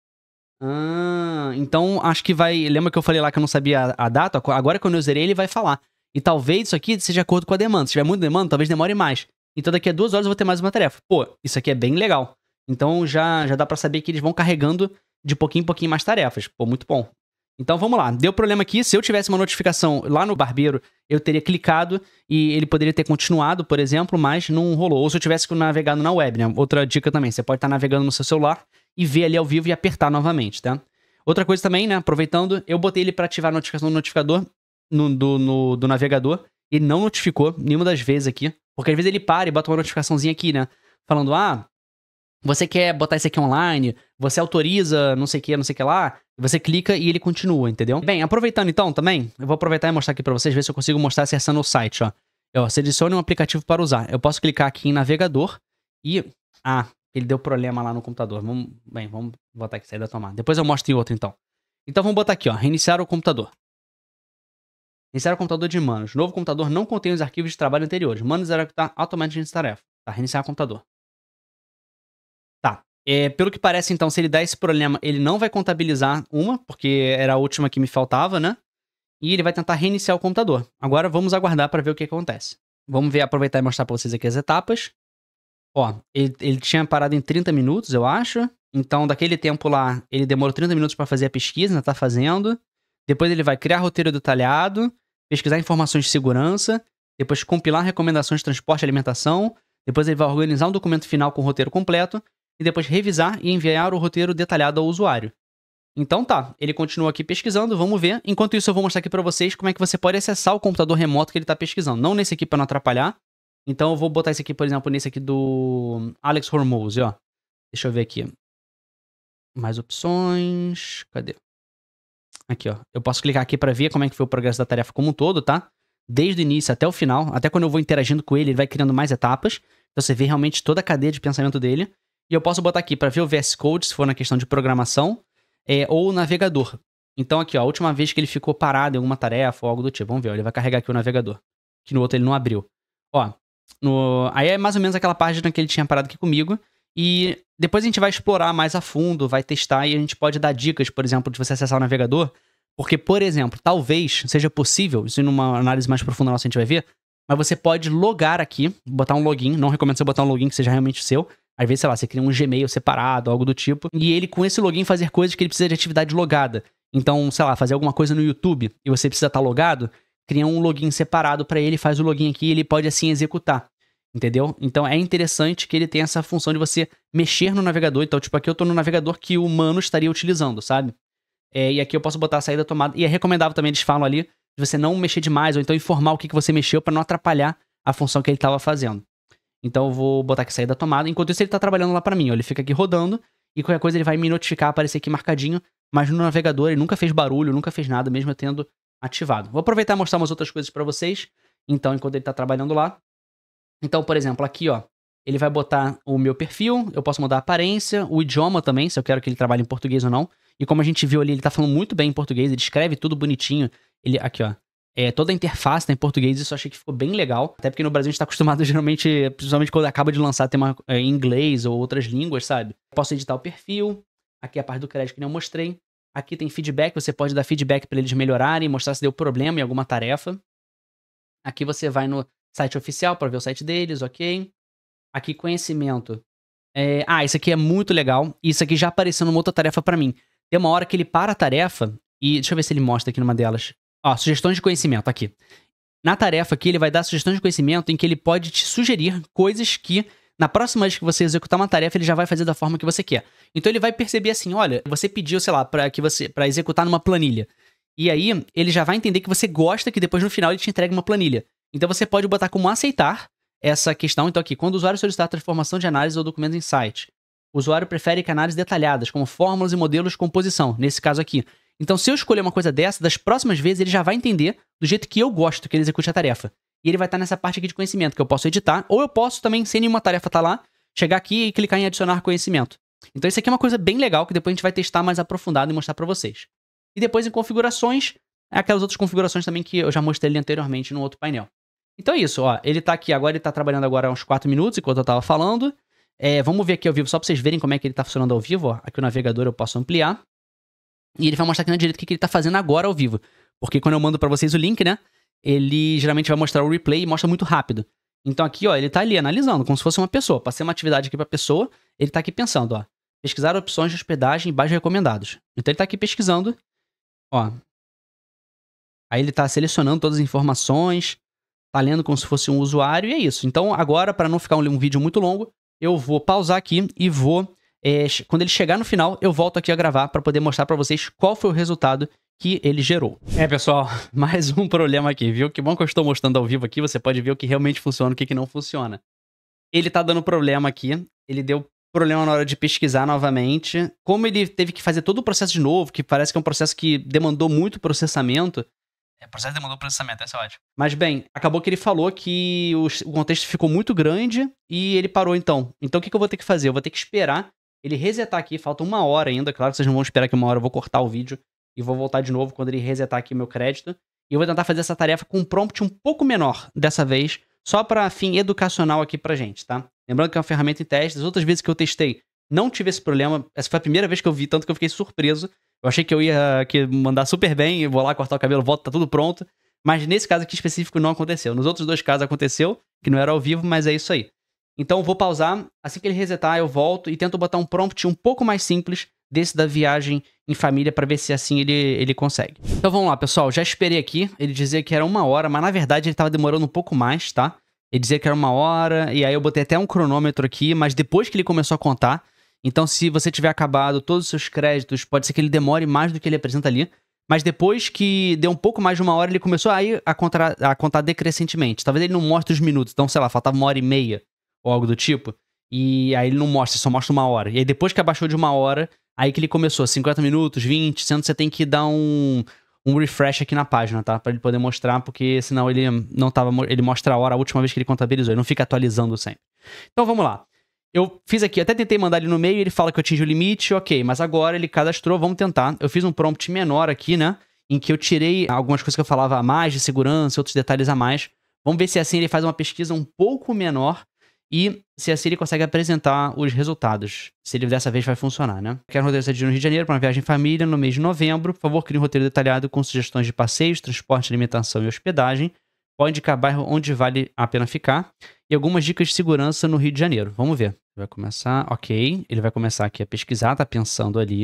Ah, então acho que vai, lembra que eu falei lá que eu não sabia a data? Agora quando eu zerei ele vai falar. E talvez isso aqui seja de acordo com a demanda, se tiver muita demanda, talvez demore mais. Então daqui a 2 horas eu vou ter mais uma tarefa. Pô, isso aqui é bem legal. Então já dá pra saber que eles vão carregando de pouquinho em pouquinho mais tarefas. Pô, muito bom. Então vamos lá. Deu problema aqui. Se eu tivesse uma notificação lá no barbeiro, eu teria clicado e ele poderia ter continuado, por exemplo, mas não rolou. Ou se eu tivesse navegado na web, né? Outra dica também. Você pode estar navegando no seu celular e ver ali ao vivo e apertar novamente, tá? Outra coisa também, né? Aproveitando, eu botei ele pra ativar a notificação do notificador do navegador e não notificou nenhuma das vezes aqui. Porque às vezes ele para e bota uma notificaçãozinha aqui, né? Falando, você quer botar isso aqui online, você autoriza não sei o que lá, você clica e ele continua, entendeu? Bem, aproveitando então também, eu vou aproveitar e mostrar aqui pra vocês, ver se eu consigo mostrar acessando o site, ó. Selecione um aplicativo para usar. Eu posso clicar aqui em navegador e... ele deu problema lá no computador. Vamos botar aqui, sair da tomada. Depois eu mostro em outro então. Então vamos botar aqui, ó, reiniciar o computador. Reiniciar o computador de Manos. Novo computador não contém os arquivos de trabalho anteriores. Manos executar automaticamente essa tarefa. Tá, reiniciar o computador. Tá. Pelo que parece, então, se ele der esse problema, ele não vai contabilizar uma, porque era a última que me faltava, né? E ele vai tentar reiniciar o computador. Agora vamos aguardar para ver o que acontece. Vamos ver, aproveitar e mostrar para vocês aqui as etapas. Ó, ele tinha parado em 30 minutos, eu acho. Então, daquele tempo lá, ele demorou 30 minutos para fazer a pesquisa, ainda tá fazendo. Depois ele vai criar roteiro detalhado, pesquisar informações de segurança, depois compilar recomendações de transporte e alimentação, depois ele vai organizar um documento final com o roteiro completo, e depois revisar e enviar o roteiro detalhado ao usuário. Então tá, ele continua aqui pesquisando, vamos ver. Enquanto isso eu vou mostrar aqui pra vocês como é que você pode acessar o computador remoto que ele tá pesquisando. Não nesse aqui pra não atrapalhar. Então eu vou botar esse aqui, por exemplo, nesse aqui do Alex Hormozzi, ó. Deixa eu ver aqui. Mais opções... Cadê? Aqui, ó. Eu posso clicar aqui pra ver como é que foi o progresso da tarefa como um todo, tá? Desde o início até o final. Até quando eu vou interagindo com ele, ele vai criando mais etapas. Então você vê realmente toda a cadeia de pensamento dele. E eu posso botar aqui pra ver o VS Code, se for na questão de programação, ou o navegador. Então aqui, ó, a última vez que ele ficou parado em alguma tarefa ou algo do tipo. Vamos ver, ó, ele vai carregar aqui o navegador. Que no outro ele não abriu. Ó, aí é mais ou menos aquela página que ele tinha parado aqui comigo. E depois a gente vai explorar mais a fundo, vai testar e a gente pode dar dicas, por exemplo, de você acessar o navegador. Porque, por exemplo, talvez seja possível, isso numa análise mais profunda nossa a gente vai ver, mas você pode logar aqui, botar um login, não recomendo você botar um login que seja realmente seu. Às vezes, sei lá, você cria um Gmail separado, algo do tipo, e ele com esse login fazer coisas que ele precisa de atividade logada. Então, sei lá, fazer alguma coisa no YouTube e você precisa estar logado, cria um login separado pra ele, faz o login aqui e ele pode assim executar. Entendeu? Então é interessante que ele tenha essa função de você mexer no navegador. Então, tipo, aqui eu tô no navegador que o humano estaria utilizando, sabe? E aqui eu posso botar a saída tomada. E é recomendável também, eles falam ali, de você não mexer demais, ou então informar o que você mexeu pra não atrapalhar a função que ele tava fazendo. Então eu vou botar aqui saída tomada. Enquanto isso ele tá trabalhando lá pra mim, ó. Ele fica aqui rodando e qualquer coisa ele vai me notificar, aparecer aqui marcadinho. Mas no navegador ele nunca fez barulho, nunca fez nada, mesmo eu tendo ativado. Vou aproveitar e mostrar umas outras coisas pra vocês. Então, enquanto ele tá trabalhando lá. Então, por exemplo, aqui, ó, ele vai botar o meu perfil, eu posso mudar a aparência, o idioma também, se eu quero que ele trabalhe em português ou não. E como a gente viu ali, ele tá falando muito bem em português, ele escreve tudo bonitinho. Ele, aqui, ó, toda a interface tá em português, isso eu achei que ficou bem legal. Até porque no Brasil a gente tá acostumado, geralmente, principalmente quando acaba de lançar tema em inglês ou outras línguas, sabe? Posso editar o perfil, aqui a parte do crédito que nem eu mostrei. Aqui tem feedback, você pode dar feedback pra eles melhorarem, mostrar se deu problema em alguma tarefa. Aqui você vai no site oficial para ver o site deles, ok. Aqui, conhecimento. Isso aqui é muito legal. Isso aqui já apareceu numa outra tarefa para mim. Tem uma hora que ele para a tarefa e... Deixa eu ver se ele mostra aqui numa delas. Ó, sugestões de conhecimento, aqui. Na tarefa aqui, ele vai dar sugestões de conhecimento em que ele pode te sugerir coisas que, na próxima vez que você executar uma tarefa, ele já vai fazer da forma que você quer. Então ele vai perceber assim, olha, você pediu, sei lá, para executar numa planilha. E aí, ele já vai entender que você gosta que depois no final ele te entregue uma planilha. Então você pode botar como aceitar essa questão. Então aqui, quando o usuário solicitar a transformação de análise ou documento em site, o usuário prefere que análises detalhadas, como fórmulas e modelos de composição, nesse caso aqui. Então se eu escolher uma coisa dessa, das próximas vezes ele já vai entender do jeito que eu gosto que ele execute a tarefa. E ele vai estar nessa parte aqui de conhecimento, que eu posso editar, ou eu posso também, sem nenhuma tarefa estar lá, chegar aqui e clicar em adicionar conhecimento. Então isso aqui é uma coisa bem legal, que depois a gente vai testar mais aprofundado e mostrar pra vocês. E depois em configurações, aquelas outras configurações também que eu já mostrei ali anteriormente no outro painel. Então é isso, ó. Ele tá aqui agora, ele tá trabalhando agora há uns 4 minutos, enquanto eu tava falando. Vamos ver aqui ao vivo, só pra vocês verem como é que ele tá funcionando ao vivo, ó. Aqui o navegador eu posso ampliar. E ele vai mostrar aqui na direita o que ele tá fazendo agora ao vivo. Porque quando eu mando pra vocês o link, né, ele geralmente vai mostrar o replay e mostra muito rápido. Então aqui, ó, ele tá ali analisando, como se fosse uma pessoa. Passei uma atividade aqui pra pessoa, ele tá aqui pensando, ó. Pesquisar opções de hospedagem e bairros recomendados. Então ele tá aqui pesquisando, ó. Aí ele tá selecionando todas as informações, tá lendo como se fosse um usuário e é isso. Então agora, para não ficar um vídeo muito longo, eu vou pausar aqui e vou... quando ele chegar no final, eu volto aqui a gravar para poder mostrar para vocês qual foi o resultado que ele gerou. Pessoal, mais um problema aqui, viu? Que bom que eu estou mostrando ao vivo aqui, você pode ver o que realmente funciona e o que não funciona. Ele tá dando problema aqui, ele deu problema na hora de pesquisar novamente. Como ele teve que fazer todo o processo de novo, que parece que é um processo que demandou muito processamento... O processo demandou processamento, essa é ótimo. Mas bem, acabou que ele falou que o contexto ficou muito grande e ele parou então. Então o que eu vou ter que fazer? Eu vou ter que esperar ele resetar aqui, falta 1 hora ainda. Claro que vocês não vão esperar que 1 hora, eu vou cortar o vídeo e vou voltar de novo quando ele resetar aqui o meu crédito. E eu vou tentar fazer essa tarefa com um prompt um pouco menor dessa vez, só para fim educacional aqui pra gente, tá? Lembrando que é uma ferramenta em teste. As outras vezes que eu testei, não tive esse problema. Essa foi a primeira vez que eu vi, tanto que eu fiquei surpreso. Eu achei que eu ia mandar super bem, eu vou lá cortar o cabelo, volto, tá tudo pronto. Mas nesse caso aqui específico não aconteceu. Nos outros 2 casos aconteceu, que não era ao vivo, mas é isso aí. Então eu vou pausar, assim que ele resetar eu volto e tento botar um prompt um pouco mais simples desse da viagem em família pra ver se assim ele consegue. Então vamos lá, pessoal, já esperei aqui, ele dizia que era 1 hora, mas na verdade ele tava demorando um pouco mais, tá? Ele dizia que era 1 hora, e aí eu botei até um cronômetro aqui, mas depois que ele começou a contar... Então, se você tiver acabado todos os seus créditos, pode ser que ele demore mais do que ele apresenta ali. Mas depois que deu um pouco mais de 1 hora, ele começou a contar decrescentemente. Talvez ele não mostre os minutos. Então, sei lá, faltava 1h30 ou algo do tipo. E aí ele não mostra, só mostra 1 hora. E aí depois que abaixou de 1 hora, Aí que ele começou, 50 minutos, 20, sendo que você tem que dar um refresh aqui na página, tá? Pra ele poder mostrar, porque senão ele não tava... Ele mostra a hora, a última vez que ele contabilizou, ele não fica atualizando sempre. Então vamos lá. Eu fiz aqui, até tentei mandar ele no meio, ele fala que eu atingi o limite, ok, mas agora ele cadastrou, vamos tentar. Eu fiz um prompt menor aqui, né? Em que eu tirei algumas coisas que eu falava a mais de segurança, outros detalhes a mais. Vamos ver se assim ele faz uma pesquisa um pouco menor e se assim ele consegue apresentar os resultados. Se ele dessa vez vai funcionar, né? Quero um roteiro de no Rio de Janeiro para uma viagem em família no mês de novembro. Por favor, crie um roteiro detalhado com sugestões de passeios, transporte, alimentação e hospedagem. Pode indicar bairro onde vale a pena ficar. E algumas dicas de segurança no Rio de Janeiro. Vamos ver. Vai começar, ok. Ele vai começar aqui a pesquisar, tá pensando ali.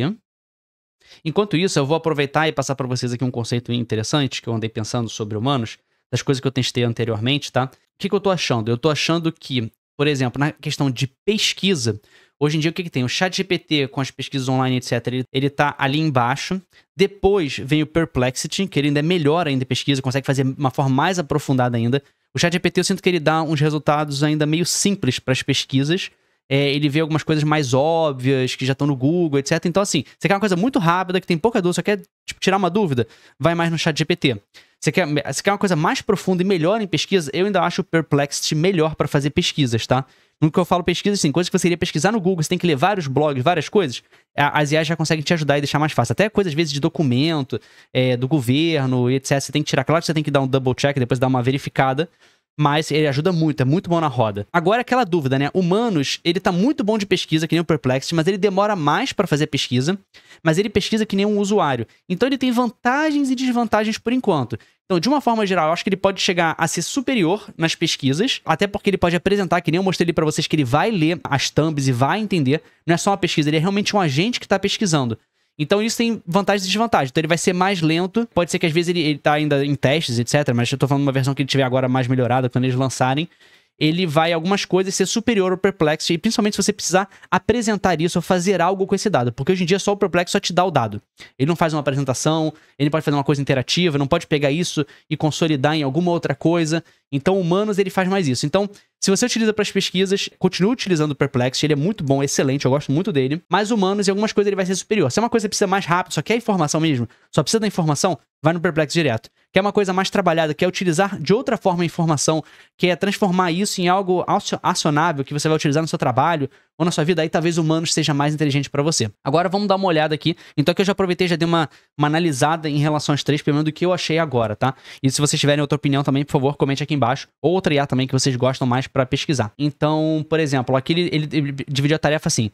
Enquanto isso, eu vou aproveitar e passar para vocês aqui um conceito interessante que eu andei pensando sobre humanos, das coisas que eu testei anteriormente, tá? O que eu tô achando? Eu tô achando que, por exemplo, na questão de pesquisa, hoje em dia o que tem? O ChatGPT com as pesquisas online, etc., ele tá ali embaixo. Depois vem o Perplexity, que ele ainda é melhor ainda em pesquisa, consegue fazer uma forma mais aprofundada ainda. O ChatGPT eu sinto que ele dá uns resultados ainda meio simples para as pesquisas. Ele vê algumas coisas mais óbvias, que já estão no Google, etc. Então, assim, você quer uma coisa muito rápida, que tem pouca dúvida, só quer tipo, tirar uma dúvida, vai mais no ChatGPT. Você quer uma coisa mais profunda e melhor em pesquisa, eu ainda acho o Perplexity melhor para fazer pesquisas, tá? No que eu falo pesquisa, assim, coisas que você iria pesquisar no Google, você tem que ler vários blogs, várias coisas, as IAs já conseguem te ajudar e deixar mais fácil. Até coisas, às vezes, de documento, do governo, etc. Você tem que tirar, claro que você tem que dar um double check, depois dar uma verificada, mas ele ajuda muito, é muito bom na roda. Agora, aquela dúvida, né? Humanos, ele tá muito bom de pesquisa, que nem o Perplexity, mas ele demora mais para fazer pesquisa, mas ele pesquisa que nem um usuário. Então, ele tem vantagens e desvantagens por enquanto. Então, de uma forma geral, eu acho que ele pode chegar a ser superior nas pesquisas, até porque ele pode apresentar, que nem eu mostrei ali pra vocês, que ele vai ler as thumbs e vai entender. Não é só uma pesquisa, ele é realmente um agente que tá pesquisando. Então isso tem vantagens e desvantagens. Então ele vai ser mais lento. Pode ser que às vezes ele tá ainda em testes, etc. Mas eu tô falando de uma versão que ele tiver agora mais melhorada, quando eles lançarem. Ele vai, algumas coisas, ser superior ao Perplexity. E principalmente se você precisar apresentar isso ou fazer algo com esse dado. Porque hoje em dia só o Perplexity só te dá o dado. Ele não faz uma apresentação, ele não pode fazer uma coisa interativa, não pode pegar isso e consolidar em alguma outra coisa. Então, Humanos, ele faz mais isso. Então, se você utiliza para as pesquisas, continue utilizando o Perplexity, ele é muito bom, excelente, eu gosto muito dele. Mas Humanos, em algumas coisas, ele vai ser superior. Se é uma coisa que precisa mais rápido, só quer informação mesmo, só precisa da informação, vai no Perplexity direto. Quer uma coisa mais trabalhada, quer utilizar de outra forma a informação, quer transformar isso em algo acionável que você vai utilizar no seu trabalho ou na sua vida, aí talvez Humanos seja mais inteligente para você. Agora vamos dar uma olhada aqui. Então aqui eu já aproveitei, já dei uma analisada em relação às três, pelo menos do que eu achei agora, tá? E se vocês tiverem outra opinião também, por favor, comente aqui embaixo. Ou outra IA também que vocês gostam mais para pesquisar. Então, por exemplo, aqui ele dividiu a tarefa assim.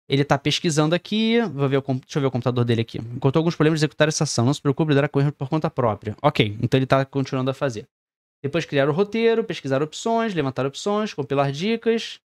Ele tá pesquisando aqui, deixa eu ver o computador dele aqui. Encontrou alguns problemas de executar essa ação, não se preocupe, lidará com erro por conta própria. Ok, então ele tá continuando a fazer. Depois criar o roteiro, pesquisar opções, levantar opções, compilar dicas.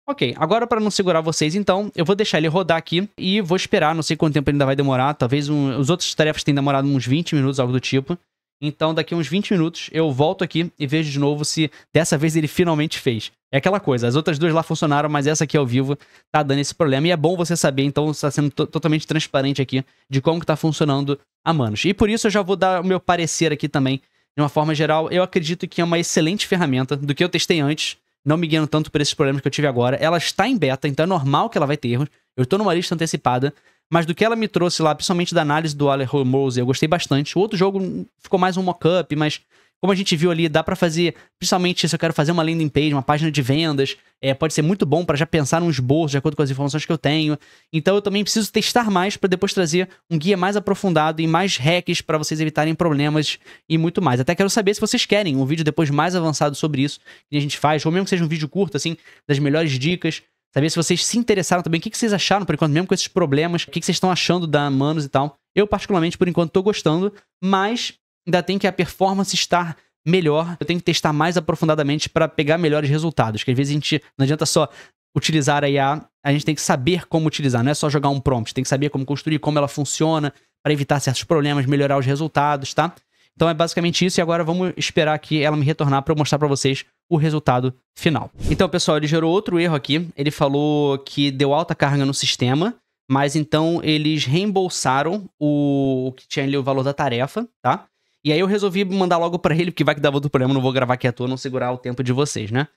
Ok, agora para não segurar vocês, então, eu vou deixar ele rodar aqui e vou esperar, não sei quanto tempo ele ainda vai demorar, talvez os outros tarefas tenham demorado uns 20 minutos, algo do tipo. Então, daqui a uns 20 minutos, eu volto aqui e vejo de novo se dessa vez ele finalmente fez. É aquela coisa, as outras duas lá funcionaram, mas essa aqui ao vivo tá dando esse problema. E é bom você saber, então, está sendo totalmente transparente aqui de como que tá funcionando a Manus. E por isso eu já vou dar o meu parecer aqui também. De uma forma geral, eu acredito que é uma excelente ferramenta do que eu testei antes. Não me guiando tanto por esses problemas que eu tive agora. Ela está em beta, então é normal que ela vai ter erros. Eu tô numa lista antecipada. Mas do que ela me trouxe lá, principalmente da análise do Alejandro Mose, eu gostei bastante. O outro jogo ficou mais um mock-up, mas como a gente viu ali, dá pra fazer, principalmente se eu quero fazer uma landing page, uma página de vendas, pode ser muito bom pra já pensar num esboço de acordo com as informações que eu tenho. Então eu também preciso testar mais pra depois trazer um guia mais aprofundado e mais hacks pra vocês evitarem problemas e muito mais. Até quero saber se vocês querem um vídeo depois mais avançado sobre isso que a gente faz, ou mesmo que seja um vídeo curto, assim, das melhores dicas. Saber se vocês se interessaram também, o que vocês acharam, por enquanto, mesmo com esses problemas, o que vocês estão achando da Manus e tal. Eu, particularmente, por enquanto, tô gostando, mas ainda tem que a performance estar melhor. Eu tenho que testar mais aprofundadamente para pegar melhores resultados, que às vezes a gente não adianta só utilizar a IA, a gente tem que saber como utilizar, não é só jogar um prompt, tem que saber como construir, como ela funciona, para evitar certos problemas, melhorar os resultados, tá? Então é basicamente isso e agora vamos esperar que ela me retornar para eu mostrar para vocês o resultado final. Então, pessoal, ele gerou outro erro aqui. Ele falou que deu alta carga no sistema, mas então eles reembolsaram o que tinha ali o valor da tarefa, tá? E aí eu resolvi mandar logo para ele, porque vai que dava outro problema, não vou gravar aqui à toa, não segurar o tempo de vocês, né?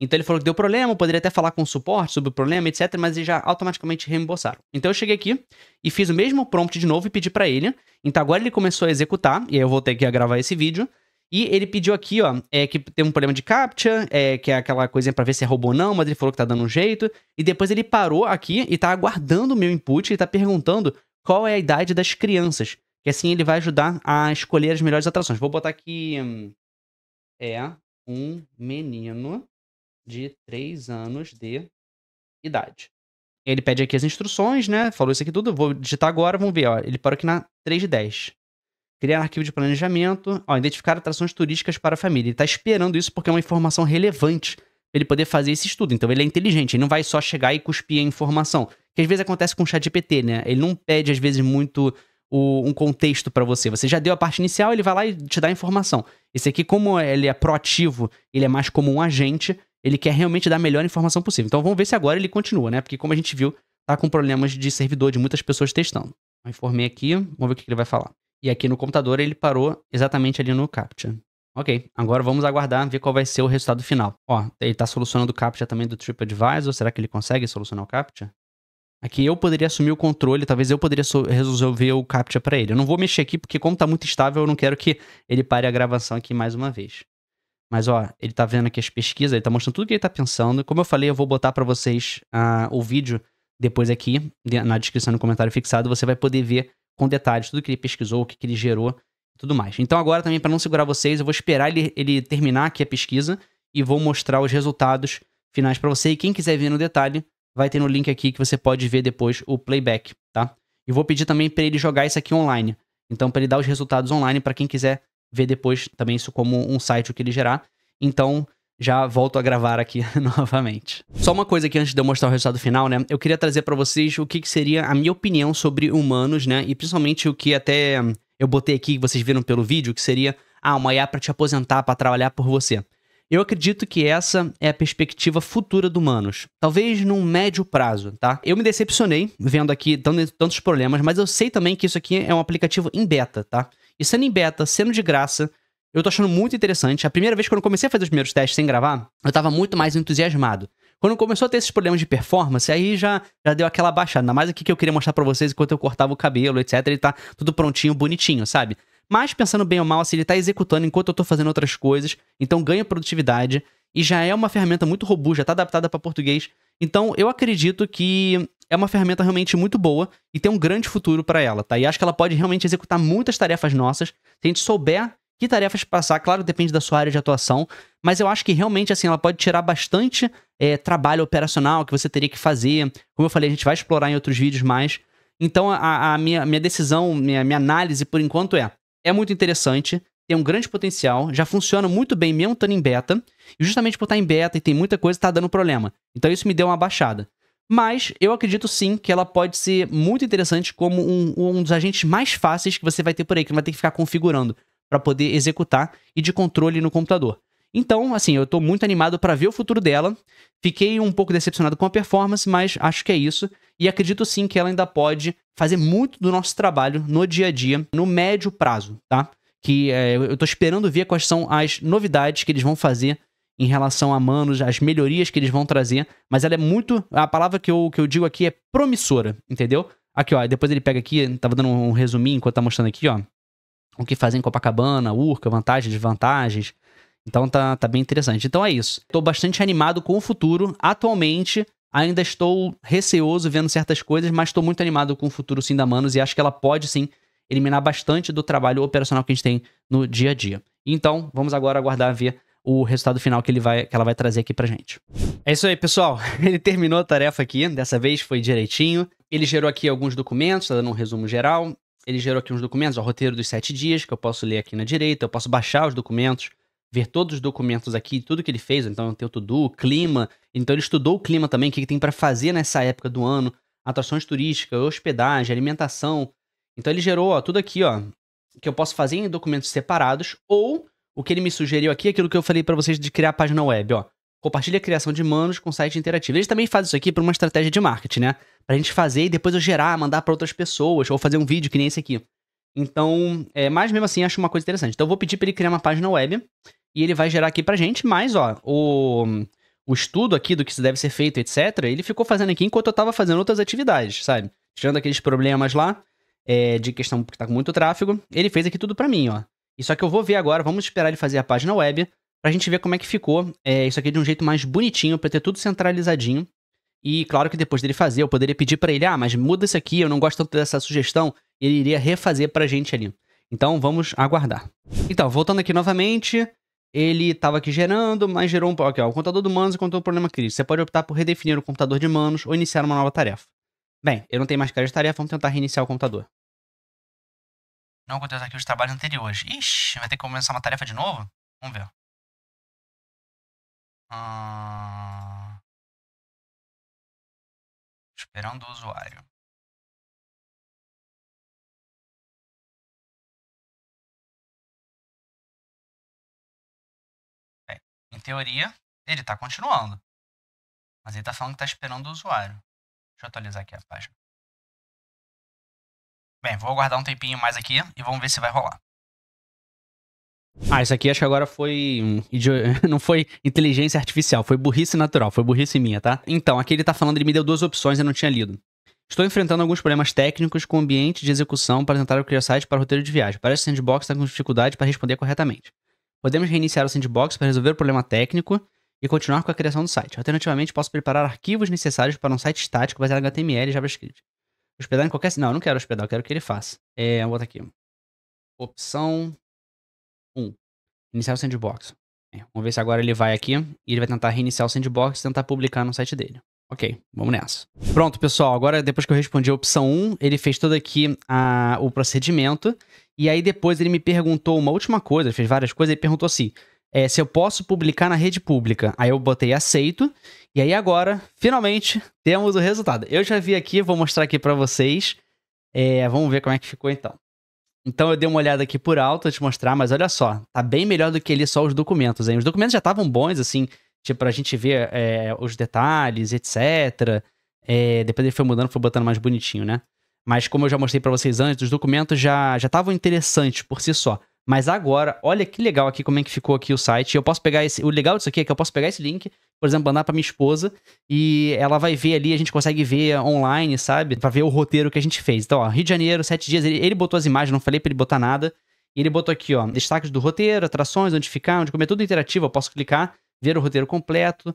Então ele falou que deu problema, poderia até falar com o suporte sobre o problema, etc, mas eles já automaticamente reembolsaram. Então eu cheguei aqui e fiz o mesmo prompt de novo e pedi pra ele. Então agora ele começou a executar, e aí eu voltei aqui a gravar esse vídeo. E ele pediu aqui, ó, que tem um problema de captcha, que é aquela coisinha pra ver se é robô ou não, mas ele falou que tá dando um jeito. E depois ele parou aqui e tá aguardando o meu input e tá perguntando qual é a idade das crianças. Que assim ele vai ajudar a escolher as melhores atrações. Vou botar aqui, um menino de 3 anos de idade. Ele pede aqui as instruções, né? Falou isso aqui tudo. Vou digitar agora, vamos ver, ó. Ele parou aqui na 3 de 10. Criar arquivo de planejamento. Ó, identificar atrações turísticas para a família. Ele tá esperando isso porque é uma informação relevante pra ele poder fazer esse estudo. Então ele é inteligente, ele não vai só chegar e cuspir a informação. Que às vezes acontece com o ChatGPT, né? Ele não pede, às vezes, muito um contexto pra você. Você já deu a parte inicial, ele vai lá e te dá a informação. Esse aqui, como ele é proativo, ele é mais como um agente, ele quer realmente dar a melhor informação possível. Então vamos ver se agora ele continua, né? Porque como a gente viu, tá com problemas de servidor, de muitas pessoas testando. Eu informei aqui, vamos ver o que ele vai falar. E aqui no computador ele parou exatamente ali no CAPTCHA. Ok, agora vamos aguardar, ver qual vai ser o resultado final. Ó, ele tá solucionando o CAPTCHA também do TripAdvisor. Será que ele consegue solucionar o CAPTCHA? Aqui eu poderia assumir o controle, talvez eu poderia resolver o CAPTCHA pra ele. Eu não vou mexer aqui porque como tá muito estável, eu não quero que ele pare a gravação aqui mais uma vez. Mas ó, ele tá vendo aqui as pesquisas, ele tá mostrando tudo que ele tá pensando. Como eu falei, eu vou botar pra vocês o vídeo depois aqui, na descrição, no comentário fixado. Você vai poder ver com detalhes tudo que ele pesquisou, o que ele gerou e tudo mais. Então agora também, pra não segurar vocês, eu vou esperar ele terminar aqui a pesquisa e vou mostrar os resultados finais pra você. E quem quiser ver no detalhe, vai ter no link aqui que você pode ver depois o playback, tá? E vou pedir também pra ele jogar isso aqui online. Então pra ele dar os resultados online pra quem quiser ver depois também isso como um site o que ele gerar. Então, já volto a gravar aqui novamente. Só uma coisa aqui antes de eu mostrar o resultado final, né? Eu queria trazer pra vocês o que seria a minha opinião sobre humanos, né? E principalmente o que até eu botei aqui, que vocês viram pelo vídeo, que seria, uma IA pra te aposentar, pra trabalhar por você. Eu acredito que essa é a perspectiva futura do humanos. Talvez num médio prazo, tá? Eu me decepcionei vendo aqui tantos problemas, mas eu sei também que isso aqui é um aplicativo em beta, tá? E sendo em beta, sendo de graça, eu tô achando muito interessante. A primeira vez quando eu comecei a fazer os primeiros testes sem gravar, eu tava muito mais entusiasmado. Quando começou a ter esses problemas de performance, aí já deu aquela baixada. Ainda mais aqui que eu queria mostrar pra vocês enquanto eu cortava o cabelo, etc. Ele tá tudo prontinho, bonitinho, sabe? Mas pensando bem ou mal, assim, ele tá executando enquanto eu tô fazendo outras coisas. Então ganha produtividade. E já é uma ferramenta muito robusta, já tá adaptada pra português. Então eu acredito que é uma ferramenta realmente muito boa e tem um grande futuro pra ela, tá? E acho que ela pode realmente executar muitas tarefas nossas. Se a gente souber que tarefas passar, claro, depende da sua área de atuação, mas eu acho que realmente, assim, ela pode tirar bastante trabalho operacional que você teria que fazer. Como eu falei, a gente vai explorar em outros vídeos mais. Então, a minha decisão, minha análise, por enquanto, é muito interessante, tem um grande potencial, já funciona muito bem mesmo estando em beta, e justamente por estar em beta e tem muita coisa, tá dando problema. Então isso me deu uma baixada. Mas eu acredito sim que ela pode ser muito interessante como um dos agentes mais fáceis que você vai ter por aí, que não vai ter que ficar configurando para poder executar e de controle no computador. Então, assim, eu tô muito animado para ver o futuro dela. Fiquei um pouco decepcionado com a performance, mas acho que é isso. E acredito sim que ela ainda pode fazer muito do nosso trabalho no dia a dia, no médio prazo, tá? Que eu tô esperando ver quais são as novidades que eles vão fazer em relação a Manus, as melhorias que eles vão trazer. Mas ela é muito... A palavra que eu digo aqui é promissora, entendeu? Aqui, ó, depois ele pega aqui, tava dando um resuminho enquanto tá mostrando aqui, ó. O que fazer em Copacabana, Urca, vantagens, desvantagens. Então tá bem interessante. Então é isso. Tô bastante animado com o futuro. Atualmente, ainda estou receoso vendo certas coisas, mas tô muito animado com o futuro sim da Manus e acho que ela pode sim eliminar bastante do trabalho operacional que a gente tem no dia a dia. Então, vamos agora aguardar ver o resultado final que ela vai trazer aqui pra gente. É isso aí, pessoal. Ele terminou a tarefa aqui. Dessa vez foi direitinho. Ele gerou aqui alguns documentos, tá dando um resumo geral. Ele gerou aqui uns documentos, o roteiro dos 7 dias, que eu posso ler aqui na direita. Eu posso baixar os documentos, ver todos os documentos aqui, tudo que ele fez. Então tem o to-do, clima. Então ele estudou o clima também, o que tem pra fazer nessa época do ano. Atrações turísticas, hospedagem, alimentação. Então ele gerou, ó, tudo aqui, ó, que eu posso fazer em documentos separados. Ou o que ele me sugeriu aqui, aquilo que eu falei pra vocês de criar a página web, ó. Compartilha a criação de Manus com site interativo. Eles também fazem isso aqui por uma estratégia de marketing, né? Pra gente fazer e depois eu gerar, mandar pra outras pessoas, ou fazer um vídeo que nem esse aqui. Então, mas mesmo assim, acho uma coisa interessante. Então eu vou pedir pra ele criar uma página web e ele vai gerar aqui pra gente, mas, ó, o estudo aqui do que deve ser feito, etc., ele ficou fazendo aqui enquanto eu tava fazendo outras atividades, sabe? Tirando aqueles problemas lá, de questão que tá com muito tráfego, ele fez aqui tudo pra mim, ó. E só que eu vou ver agora, vamos esperar ele fazer a página web, pra gente ver como é que ficou isso aqui de um jeito mais bonitinho, pra ter tudo centralizadinho. E claro que depois dele fazer, eu poderia pedir pra ele, mas muda isso aqui, eu não gosto tanto dessa sugestão, ele iria refazer pra gente ali. Então vamos aguardar. Então, voltando aqui novamente, ele tava aqui gerando, mas gerou um... Aqui, ó, o computador do Manus encontrou um problema crítico. Você pode optar por redefinir o computador de Manus ou iniciar uma nova tarefa. Bem, eu não tenho mais cara de tarefa, vamos tentar reiniciar o computador. Não aconteceu aqui os trabalhos anteriores. Ixi, vai ter que começar uma tarefa de novo? Vamos ver. Esperando o usuário. Bem, em teoria, ele tá continuando. Mas ele tá falando que tá esperando o usuário. Deixa eu atualizar aqui a página. Bem, vou aguardar um tempinho mais aqui e vamos ver se vai rolar. Isso aqui acho que agora foi... Não foi inteligência artificial, foi burrice natural, foi burrice minha, tá? Então, aqui ele tá falando, ele me deu 2 opções e eu não tinha lido. Estou enfrentando alguns problemas técnicos com o ambiente de execução para tentar criar site para roteiro de viagem. Parece que o sandbox está com dificuldade para responder corretamente. Podemos reiniciar o sandbox para resolver o problema técnico e continuar com a criação do site. Alternativamente, posso preparar arquivos necessários para um site estático baseado em HTML e JavaScript. Hospedar em qualquer... Não, eu não quero hospedar, eu quero que ele faça. Vou botar aqui. Opção 1. Iniciar o sandbox. Vamos ver se agora ele vai aqui e ele vai tentar reiniciar o sandbox e tentar publicar no site dele. Ok, vamos nessa. Pronto, pessoal. Agora, depois que eu respondi a opção 1, ele fez todo aqui o procedimento. E aí, depois, ele me perguntou uma última coisa. Ele fez várias coisas. Ele perguntou assim, se eu posso publicar na rede pública. Aí eu botei aceito. E aí, agora, finalmente, temos o resultado. Eu já vi aqui, vou mostrar aqui pra vocês. Vamos ver como é que ficou, então. Então, eu dei uma olhada aqui por alto pra te mostrar. Mas olha só, tá bem melhor do que ali só os documentos, hein? Os documentos já estavam bons, assim... Tipo, pra gente ver os detalhes, etc. Depois ele foi mudando, foi botando mais bonitinho, né? Mas como eu já mostrei pra vocês antes, os documentos já estavam interessantes por si só. Mas agora, olha que legal aqui como é que ficou aqui o site. Eu posso pegar esse... O legal disso aqui é que eu posso pegar esse link, por exemplo, mandar pra minha esposa e ela vai ver ali, a gente consegue ver online, sabe? Pra ver o roteiro que a gente fez. Então, ó, Rio de Janeiro, 7 dias. Ele botou as imagens, não falei pra ele botar nada. E ele botou aqui, ó, destaques do roteiro, atrações, onde ficar, onde comer, tudo interativo. Eu posso clicar, ver o roteiro completo,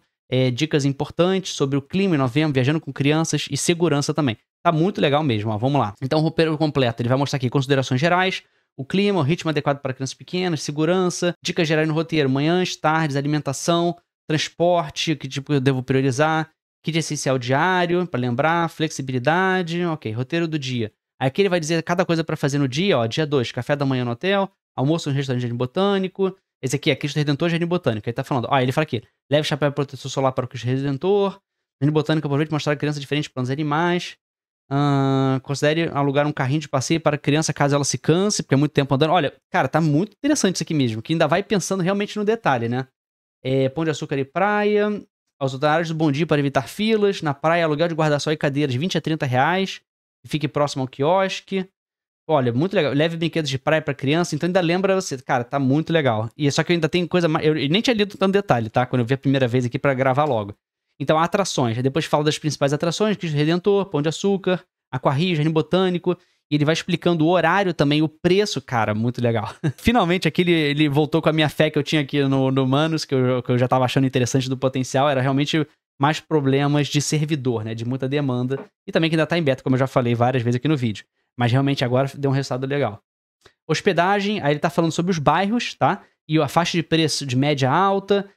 dicas importantes sobre o clima em novembro, viajando com crianças e segurança também. Tá muito legal mesmo, ó, vamos lá. Então, o roteiro completo, ele vai mostrar aqui considerações gerais, o clima, o ritmo adequado para crianças pequenas, segurança, dicas gerais no roteiro, manhãs, tardes, alimentação, transporte, que tipo eu devo priorizar, kit essencial diário, para lembrar, flexibilidade, ok, roteiro do dia. Aí aqui ele vai dizer cada coisa para fazer no dia, ó, dia 2, café da manhã no hotel, almoço no restaurante de Jardim Botânico. Esse aqui é Cristo Redentor Jardim Botânico. Ele tá falando, ele fala aqui, leve chapéu protetor solar para o Cristo Redentor, Jardim Botânico aproveite mostrar a criança diferentes planos animais, considere alugar um carrinho de passeio para a criança caso ela se canse, porque é muito tempo andando. Olha, cara, tá muito interessante isso aqui mesmo, que ainda vai pensando realmente no detalhe, né? Pão de açúcar e praia, aos horários do bom dia para evitar filas, na praia aluguel de guarda-sol e cadeiras 20 a 30 reais, e fique próximo ao quiosque. Olha, muito legal. Leve brinquedos de praia pra criança, então ainda lembra você. Cara, tá muito legal. E só que eu ainda tenho coisa mais... Eu nem tinha lido tanto detalhe, tá? Quando eu vi a primeira vez aqui pra gravar logo. Então, atrações. Depois fala das principais atrações, Cristo Redentor, Pão de Açúcar, Aquarrio, Jardim Botânico. E ele vai explicando o horário também, o preço. Cara, muito legal. Finalmente, aqui ele voltou com a minha fé que eu tinha aqui no Manus, que eu já tava achando interessante do potencial. Era realmente mais problemas de servidor, né? De muita demanda. E também que ainda tá em beta, como eu já falei várias vezes aqui no vídeo. Mas realmente agora deu um resultado legal. Hospedagem, aí ele tá falando sobre os bairros, tá? E a faixa de preço de média alta,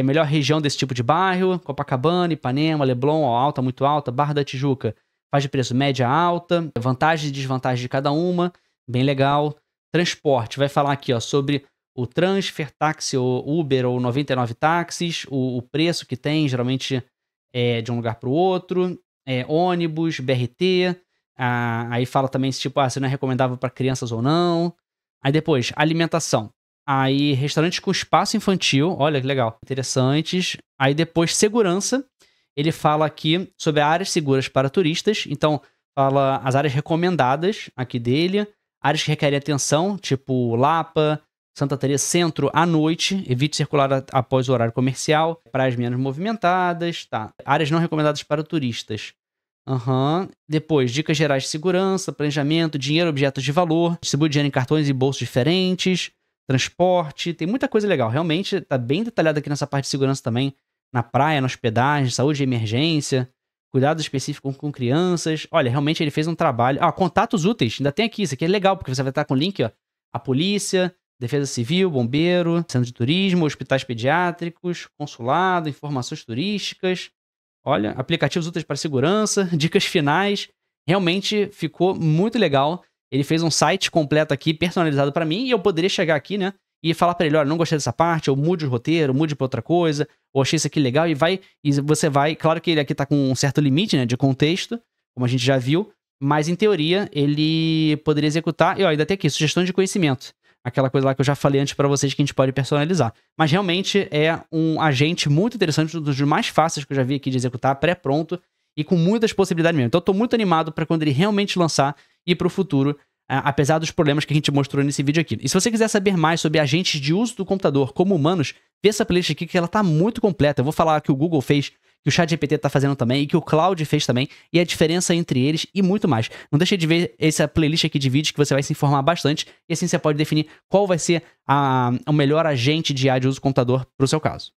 melhor região desse tipo de bairro, Copacabana, Ipanema, Leblon, alta, muito alta, Barra da Tijuca, faixa de preço média alta, vantagens e desvantagens de cada uma, bem legal. Transporte, vai falar aqui, ó, sobre o transfer, táxi, ou Uber ou 99 táxis, o preço que tem, geralmente de um lugar para o outro, ônibus, BRT. Aí fala também se tipo, se não é recomendável para crianças ou não. Aí depois, alimentação. Aí restaurantes com espaço infantil, olha que legal, interessantes. Aí depois, segurança. Ele fala aqui sobre áreas seguras para turistas. Então, fala as áreas recomendadas aqui dele. Áreas que requerem atenção, tipo Lapa, Santa Teresa Centro à noite, evite circular após o horário comercial, praias menos movimentadas, tá. Áreas não recomendadas para turistas. Depois, dicas gerais de segurança, planejamento, dinheiro, objetos de valor, distribui dinheiro em cartões e bolsos diferentes, transporte, tem muita coisa legal. Realmente tá bem detalhado aqui nessa parte de segurança também, na praia, na hospedagem, saúde e emergência, cuidado específico com crianças. Olha, realmente ele fez um trabalho. Contatos úteis, ainda tem aqui, isso aqui é legal, porque você vai estar com o link, ó, a polícia, Defesa Civil, bombeiro, centro de turismo, hospitais pediátricos, consulado, informações turísticas. Olha, aplicativos úteis para segurança, dicas finais. Realmente ficou muito legal. Ele fez um site completo aqui, personalizado para mim, e eu poderia chegar aqui, né, e falar para ele, olha, não gostei dessa parte, ou mude o roteiro, mude para outra coisa, ou achei isso aqui legal, e você vai, claro que ele aqui tá com um certo limite, né, de contexto, como a gente já viu, mas em teoria ele poderia executar, e ó, ainda tem aqui, sugestões de conhecimento. Aquela coisa lá que eu já falei antes pra vocês que a gente pode personalizar. Mas realmente é um agente muito interessante, um dos mais fáceis que eu já vi aqui de executar, pré-pronto e com muitas possibilidades mesmo. Então eu tô muito animado pra quando ele realmente lançar e pro futuro, apesar dos problemas que a gente mostrou nesse vídeo aqui. E se você quiser saber mais sobre agentes de uso do computador como humanos, vê essa playlist aqui que ela tá muito completa. Eu vou falar que o Google fez, que o ChatGPT tá fazendo também e que o Claude fez também, e a diferença entre eles e muito mais. Não deixe de ver essa playlist aqui de vídeos que você vai se informar bastante e assim você pode definir qual vai ser o melhor agente de IA de uso do computador pro seu caso.